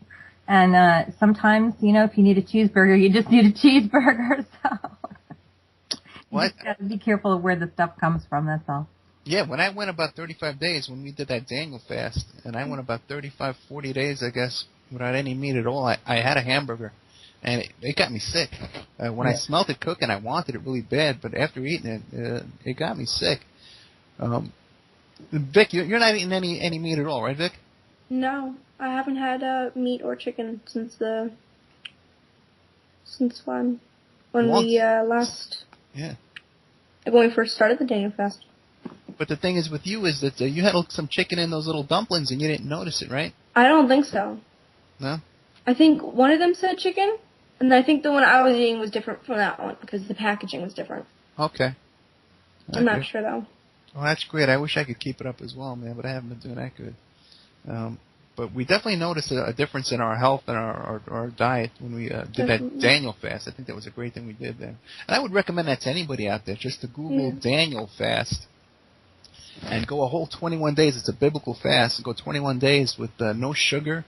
And sometimes, if you need a cheeseburger, you just need a cheeseburger. So you just got to be careful of where the stuff comes from, that's all. Yeah, when I went about 35 days, when we did that Daniel fast, and I went about 35, 40 days, I guess, without any meat at all, I had a hamburger, and it got me sick. When I smelled it cooking, I wanted it really bad, but after eating it, it got me sick. Vic, you're not eating any meat at all, right, Vic? No, I haven't had meat or chicken since when we last... Yeah. Like when we first started the Daniel Fast. But the thing is with you is that you had some chicken in those little dumplings and you didn't notice it, right? I don't think so. No? I think one of them said chicken, and I think the one I was eating was different from that one because the packaging was different. Okay. I'm not sure, though. Well, that's great. I wish I could keep it up as well, man, but I haven't been doing that good. But we definitely noticed a difference in our health and our diet when we did that Daniel fast. I think that was a great thing we did there. And I would recommend that to anybody out there, just to Google Daniel fast and go a whole 21 days. It's a biblical fast. Go 21 days with no sugar,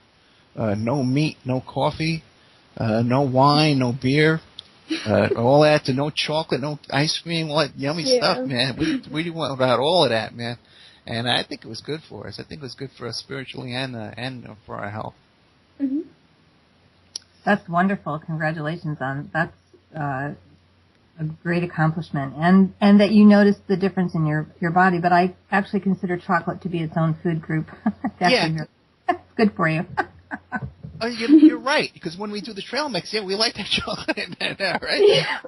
no meat, no coffee, no wine, no beer. All that to no chocolate, no ice cream, all that yummy stuff, man. We went about all of that, man. And I think it was good for us. I think it was good for us spiritually and for our health. Mm-hmm. That's wonderful. Congratulations on that's a great accomplishment, and that you noticed the difference in your body. But I actually consider chocolate to be its own food group. That's good for you. Oh, you're right, because when we do the trail mix, we like that chocolate in there, right? Yeah.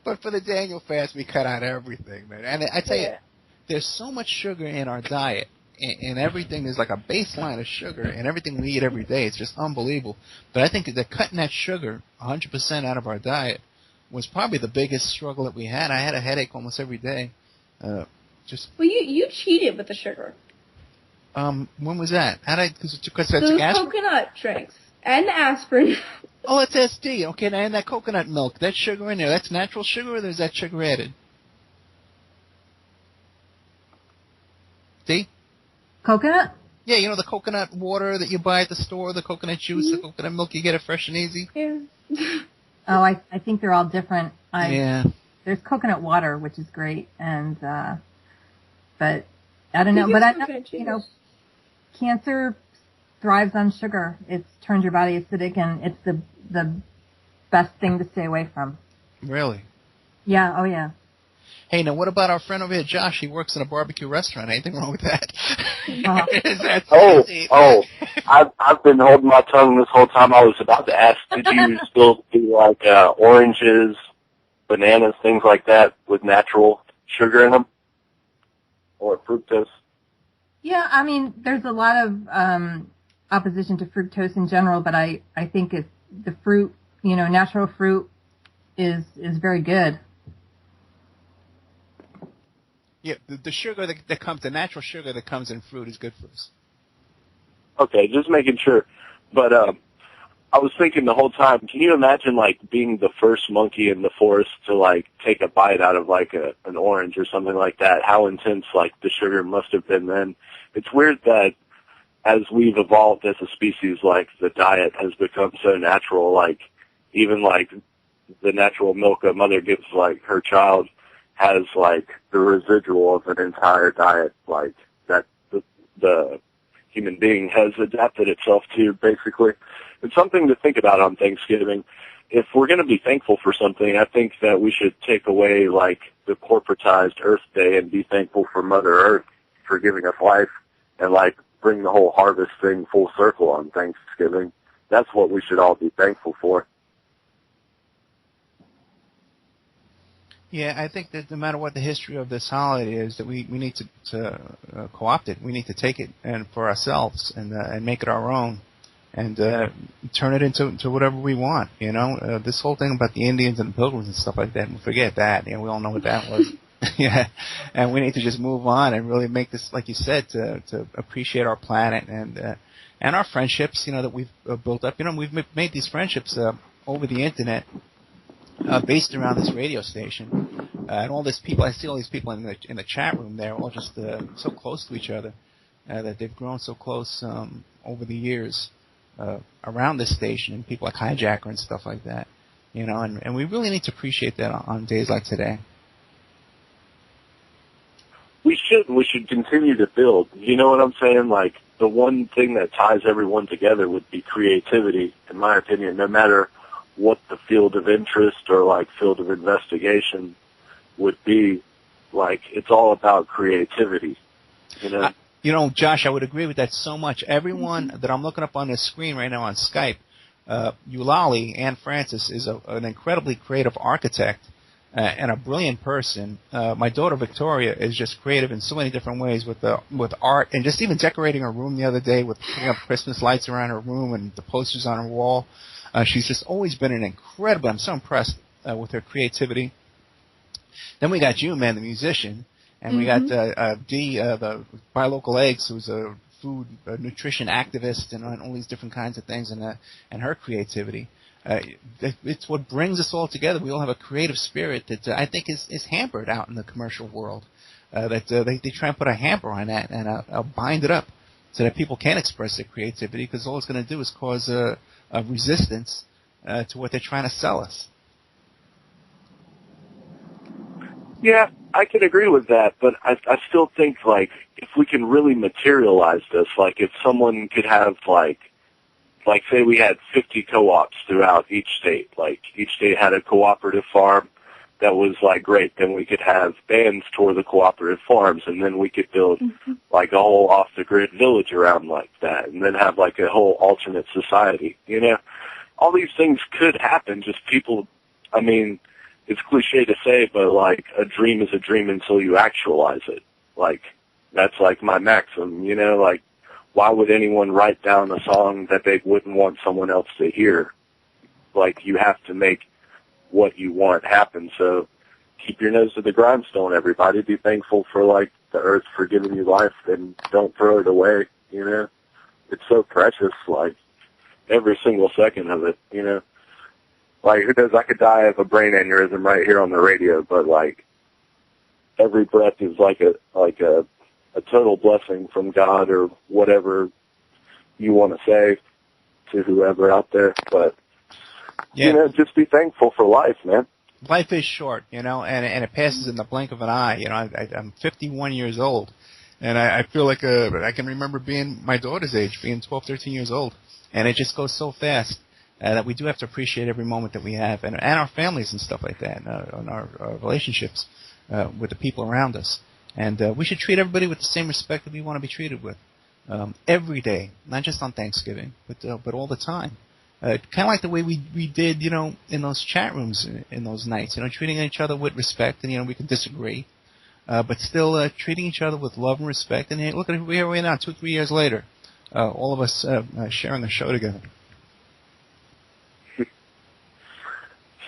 But for the Daniel fast, we cut out everything, man. And I tell you, there's so much sugar in our diet, and everything is like a baseline of sugar, and everything we eat every day, it's just unbelievable. But I think that cutting that sugar 100% out of our diet was probably the biggest struggle that we had. I had a headache almost every day. Well, you cheated with the sugar. When was that? Because those coconut drinks and aspirin. Oh, that's SD. Okay, and that coconut milk, that sugar in there, that's natural sugar, or is that sugar added? D? Coconut? Yeah, the coconut water that you buy at the store, the coconut juice, the coconut milk, you get it fresh and easy? Yeah. Oh, I think they're all different. There's coconut water, which is great, and but I don't know. But I know, cancer thrives on sugar. It turns your body acidic, and it's the best thing to stay away from. Really? Yeah. Oh, yeah. Hey, now what about our friend over here, Josh? He works in a barbecue restaurant. Anything wrong with that? I've been holding my tongue this whole time. I was about to ask, did you still do like oranges, bananas, things like that with natural sugar in them? Or fructose? Yeah, I mean, there's a lot of opposition to fructose in general, but I think the fruit, natural fruit is very good. Yeah, the sugar that comes, the natural sugar that comes in fruit is good for us. Okay, just making sure. But I was thinking the whole time, can you imagine like being the first monkey in the forest to like take a bite out of like an orange or something like that? How intense like the sugar must have been then. It's weird that as we've evolved as a species, like the diet has become so natural, like even like the natural milk a mother gives like her child has like the residual of an entire diet, like that the human being has adapted itself to, basically. It's something to think about on Thanksgiving. If we're going to be thankful for something, I think that we should take away like the corporatized Earth Day and be thankful for Mother Earth for giving us life, and like bring the whole harvest thing full circle on Thanksgiving. That's what we should all be thankful for. Yeah, I think that no matter what the history of this holiday is, that we need to co-opt it. We need to take it and for ourselves and make it our own, and turn it into whatever we want. This whole thing about the Indians and the Pilgrims and stuff like that, forget that. We all know what that was. Yeah, and we need to just move on and really make this, like you said, to appreciate our planet and our friendships. That we've built up. We've made these friendships over the internet. Based around this radio station, and all these people. I see all these people in the chat room. They're all just so close to each other that they've grown so close over the years around this station, and people like Hijacker and stuff like that. And we really need to appreciate that on days like today. We should continue to build. You know what I'm saying? Like the one thing that ties everyone together would be creativity, in my opinion. No matter what the field of interest or like field of investigation would be, like it's all about creativity, Josh, I would agree with that so much. Everyone that I'm looking up on this screen right now on Skype, Eulalie, Anne Francis, is an incredibly creative architect. and a brilliant person. My daughter Victoria is just creative in so many different ways with art and just even decorating her room the other day with putting up Christmas lights around her room and the posters on her wall. She's just always been an incredible. I'm so impressed with her creativity. Then we got you, man, the musician, and we got Dee, the Buy Local Eggs, who's a food nutrition activist and all these different kinds of things, and her creativity. It's what brings us all together. We all have a creative spirit that I think is hampered out in the commercial world. They try and put a hamper on that and bind it up so that people can't express their creativity, because all it's going to do is cause a resistance to what they're trying to sell us. Yeah, I can agree with that, but I still think, like, if we can really materialize this, like if someone could have, like say we had 50 co-ops throughout each state, like each state had a cooperative farm that was, like, great, then we could have bands tour the cooperative farms, and then we could build, like, a whole off-the-grid village around like that, and then have, like, a whole alternate society, you know? All these things could happen, just people, I mean, it's cliche to say, but, like, a dream is a dream until you actualize it. Like, that's, like, my maxim, you know? Like, why would anyone write down a song that they wouldn't want someone else to hear? Like, you have to make what you want happen, so keep your nose to the grindstone, everybody. Be thankful for, like, the earth for giving you life, and don't throw it away, you know? It's so precious, like, every single second of it, you know? Like, who knows, I could die of a brain aneurysm right here on the radio, but, like, every breath is like a total blessing from God, or whatever you want to say to whoever out there. But, you know, just be thankful for life, man. Life is short, you know, and it passes in the blink of an eye. You know, I'm 51 years old, and I feel like I can remember being my daughter's age, being 12, 13 years old, and it just goes so fast. That we do have to appreciate every moment that we have, and our families and stuff like that, and our relationships with the people around us. And we should treat everybody with the same respect that we want to be treated with every day, not just on Thanksgiving, but all the time. Kind of like the way we did, you know, in those chat rooms in those nights, you know, treating each other with respect, and, you know, we can disagree, but still treating each other with love and respect. And look at where we are now, 2-3 years later, all of us sharing a show together.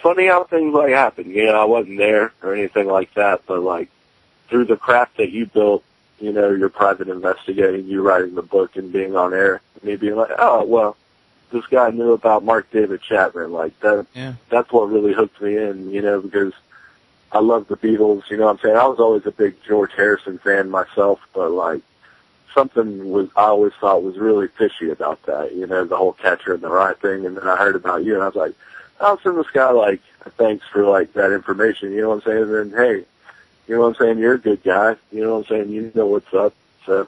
Funny how things like happen. You know, I wasn't there or anything like that, but, like, through the craft that you built, you know, your private investigating, you writing the book and being on air, me being like, oh, well, this guy knew about Mark David Chapman. Like, that's what really hooked me in, you know, because I love the Beatles, you know what I'm saying? I was always a big George Harrison fan myself, but, like, something I always thought was really fishy about that, you know, the whole Catcher in the Rye thing. And then I heard about you, and I was like, I'll send this guy, like, thanks for, like, that information, you know what I'm saying? And then, hey, you know what I'm saying, you're a good guy, you know what I'm saying, you know what's up. So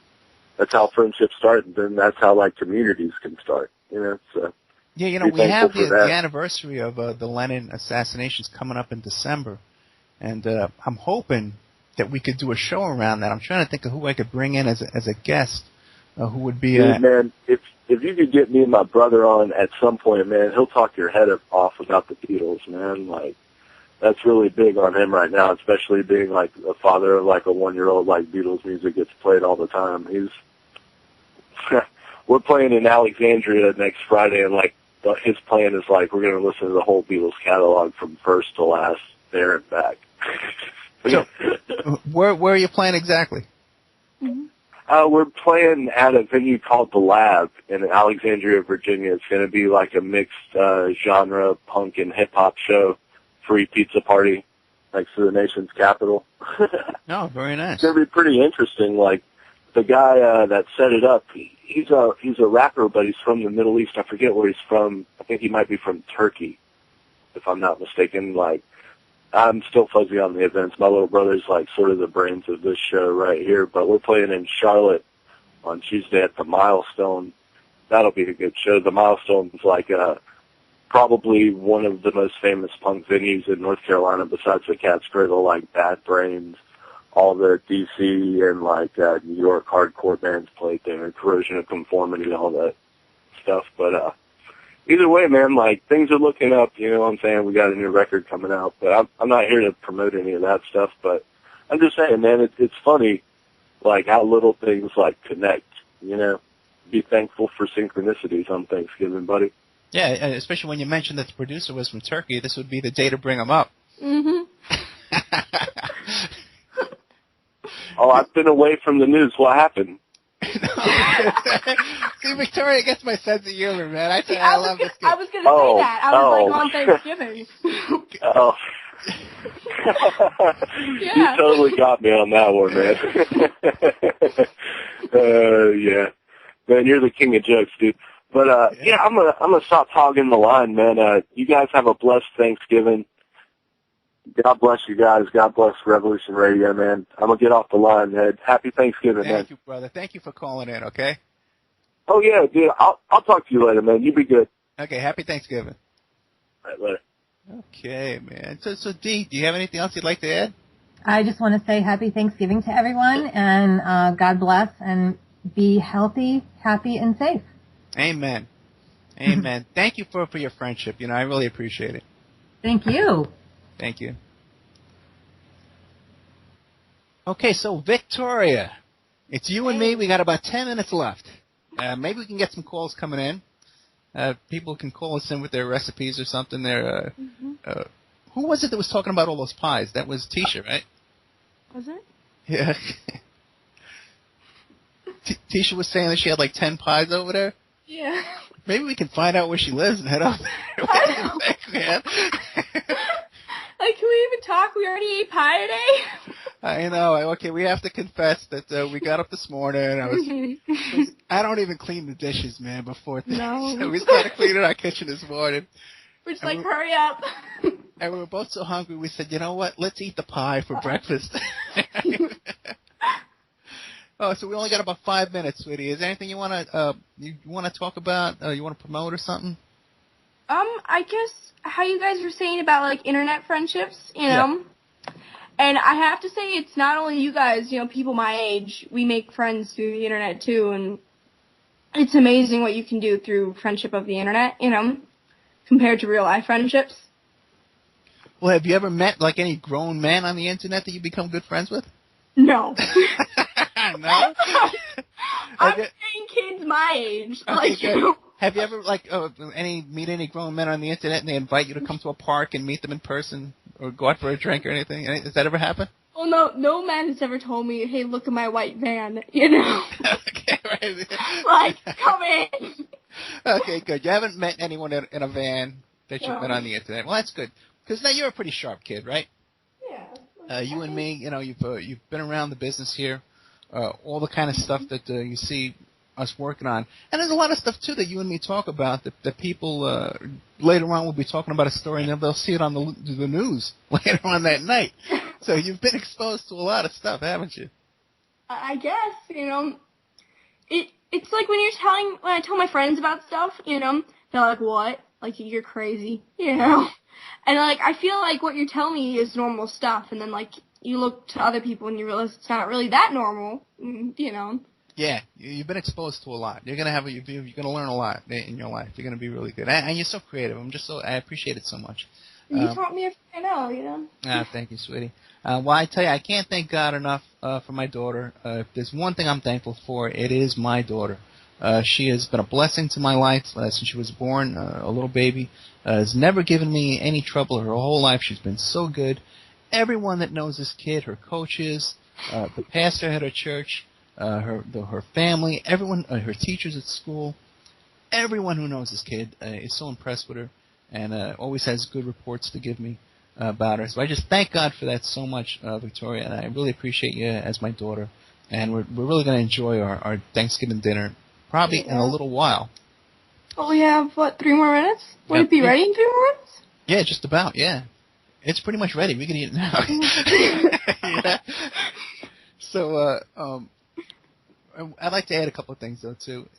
that's how friendships start, and then that's how, like, communities can start, you know, so. Yeah, you know, we have the anniversary of the Lennon assassinations coming up in December, and I'm hoping that we could do a show around that. I'm trying to think of who I could bring in as a guest, who would be... Dude, man, if you could get me and my brother on at some point, man, he'll talk your head off about the Beatles, man. Like, that's really big on him right now, especially being, like, a father of, like, a 1-year-old. Like, Beatles music gets played all the time. We're playing in Alexandria next Friday, and, like, his plan is, like, we're going to listen to the whole Beatles catalog from first to last, there and back. So, where are you playing exactly? We're playing at a venue called The Lab in Alexandria, Virginia. It's going to be like a mixed genre punk and hip-hop show, free pizza party next to the nation's capital. Oh, very nice. It's going to be pretty interesting. Like, the guy that set it up, he's a rapper, but he's from the Middle East. I forget where he's from. I think he might be from Turkey, if I'm not mistaken. Like, I'm still fuzzy on the events. My little brother's, like, sort of the brains of this show right here. But we're playing in Charlotte on Tuesday at the Milestone. That'll be a good show. The Milestone's, like, probably one of the most famous punk venues in North Carolina besides the Cat's Cradle, like Bad Brains, all the D.C. and, like, New York hardcore bands played there, Corrosion of Conformity, all that stuff. But, either way, man, like, things are looking up, you know what I'm saying? We got a new record coming out, but I'm not here to promote any of that stuff, but I'm just saying, man, it's funny, like, how little things, like, connect, you know? Be thankful for synchronicities on Thanksgiving, buddy. Yeah, especially when you mentioned that the producer was from Turkey, this would be the day to bring him up. Mm-hmm. Oh, I've been away from the news. What happened? See, Victoria gets my sense of humor, man. I love this kid. I was going to say that. I was like, on Thanksgiving. Oh. Yeah. You totally got me on that one, man. Yeah. Man, you're the king of jokes, dude. But, yeah, I'm gonna stop hogging the line, man. You guys have a blessed Thanksgiving. God bless you guys. God bless Revolution Radio, man. I'm going to get off the line, man. Happy Thanksgiving, man. Thank you, brother. Thank you for calling in, okay? Oh, yeah, dude. I'll talk to you later, man. You be good. Okay, happy Thanksgiving. All right, later. Okay, man. So Dee, do you have anything else you'd like to add? I just want to say happy Thanksgiving to everyone, and God bless, and be healthy, happy, and safe. Amen. Amen. Thank you for your friendship. You know, I really appreciate it. Thank you. Thank you. Okay, so Victoria, it's you and me. We got about 10 minutes left. Maybe we can get some calls coming in. People can call us in with their recipes or something. Who was it that was talking about all those pies? That was Tisha, right? Was it? Yeah. Tisha was saying that she had like 10 pies over there. Yeah. Maybe we can find out where she lives and head up there. What do you think, man? Like, can we even talk? We already ate pie today. I know. Okay, we have to confess that we got up this morning. I don't even clean the dishes, man, before things. No. So we started cleaning our kitchen this morning. We're just like, hurry up. And we were both so hungry, we said, you know what? Let's eat the pie for breakfast. Oh, so we only got about 5 minutes, sweetie. Is there anything you want to talk about? You want to promote or something? I guess how you guys were saying about, like, internet friendships, you know? Yeah. And I have to say, it's not only you guys, you know, people my age, we make friends through the internet, too, and it's amazing what you can do through friendship of the internet, you know, compared to real-life friendships. Well, have you ever met, like, any grown men on the internet that you become good friends with? No. No? I'm saying kids my age. Okay, like, good. You know. Have you ever, like, meet any grown men on the internet and they invite you to come to a park and meet them in person or go out for a drink or anything? Does that ever happen? Well, no man has ever told me, hey, look at my white van, you know? Okay, right. Like, come in. Okay, good. You haven't met anyone in a van that you've met on the internet. Well, that's good. Because now you're a pretty sharp kid, right? Yeah. You and me, you know, you've been around the business here, all the kind of stuff that you see us working on. And there's a lot of stuff, too, that you and me talk about that people later on will be talking about a story and they'll see it on the news later on that night. So you've been exposed to a lot of stuff, haven't you? I guess, you know, it's like when I tell my friends about stuff, you know, they're like, what? Like, you're crazy, you know? And, like, I feel like what you're telling me is normal stuff, and then, like, you look to other people and you realize it's not really that normal, you know? Yeah, you've been exposed to a lot. You're gonna learn a lot in your life. You're gonna be really good, and you're so creative. I appreciate it so much. You taught me everything I know, you know. Thank you, sweetie. Well, I tell you, I can't thank God enough for my daughter. If there's one thing I'm thankful for, it is my daughter. She has been a blessing to my life since she was born, a little baby. Has never given me any trouble her whole life. She's been so good. Everyone that knows this kid, her coaches, the pastor at her church, her family, everyone, her teachers at school, everyone who knows this kid is so impressed with her and always has good reports to give me about her. So I just thank God for that so much, Victoria, and I really appreciate you as my daughter. And we're really going to enjoy our Thanksgiving dinner probably in a little while. Oh, we have, 3 more minutes? Would it be ready in 3 more minutes? Yeah, just about, yeah. It's pretty much ready. We can eat it now. Yeah. So, I'd like to add a couple of things, though, too.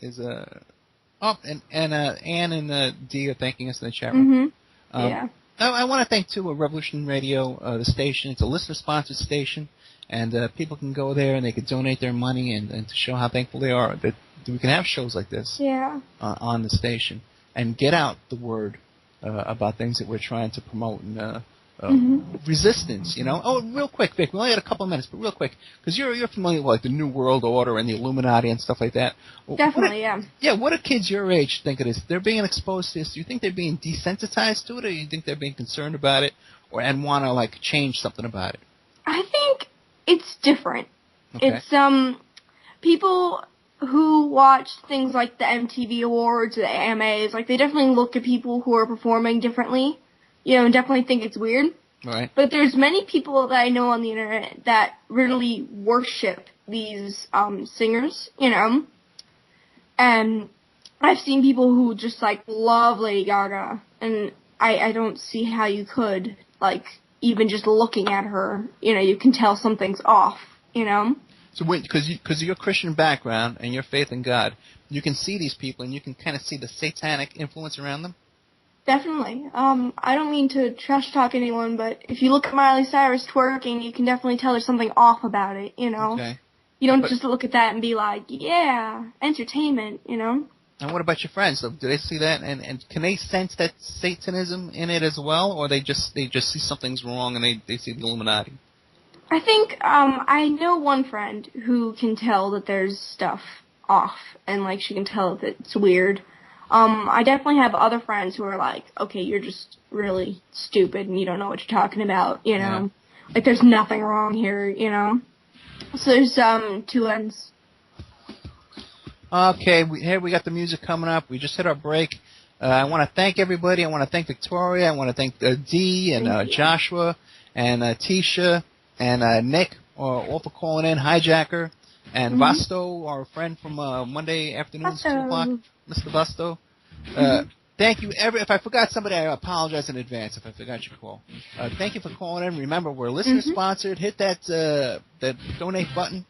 Ann and Dee are thanking us in the chat room. Mm-hmm. Yeah. I want to thank, too, Revolution Radio, the station. It's a listener-sponsored station, and people can go there and they can donate their money and to show how thankful they are that we can have shows like this on the station. and get out the word about things that we're trying to promote and resistance, you know. Oh, real quick, Vic, we only had a couple of minutes, but real quick, because you're familiar with like the New World Order and the Illuminati and stuff like that. Definitely, yeah. Yeah, what do kids your age think of this? They're being exposed to this. Do you think they're being desensitized to it, or do you think they're being concerned about it, and want to like change something about it? I think it's different. Okay. It's people who watch things like the MTV Awards, the AMAs, like they definitely look at people who are performing differently, you know, and definitely think it's weird. Right. But there's many people that I know on the internet that really worship these singers, you know. And I've seen people who just like love Lady Gaga, and I don't see how you could, like, even just looking at her, you know, you can tell something's off, you know. So because of your Christian background and your faith in God, you can see these people and you can kind of see the satanic influence around them? Definitely. I don't mean to trash talk anyone, but if you look at Miley Cyrus twerking, you can definitely tell there's something off about it, you know? Okay. You don't just look at that and be like, yeah, entertainment, you know? And what about your friends? So do they see that, and can they sense that Satanism in it as well, or they just see something's wrong and they see the Illuminati? I think, I know one friend who can tell that there's stuff off, and, like, she can tell that it's weird. I definitely have other friends who are like, okay, you're just really stupid and you don't know what you're talking about, you know? Yeah. Like, there's nothing wrong here, you know? So there's, two ends. Okay, here we got the music coming up. We just hit our break. I want to thank everybody. I want to thank Victoria. I want to thank Dee and Joshua and Tisha and Nick, all for calling in. Hi, Jacker. And Vosto, our friend from Monday afternoon, 2 o'clock. Mr. Vosto. Thank you. If I forgot somebody, I apologize in advance if I forgot your call. Thank you for calling in. Remember, we're listener-sponsored. Hit that donate button.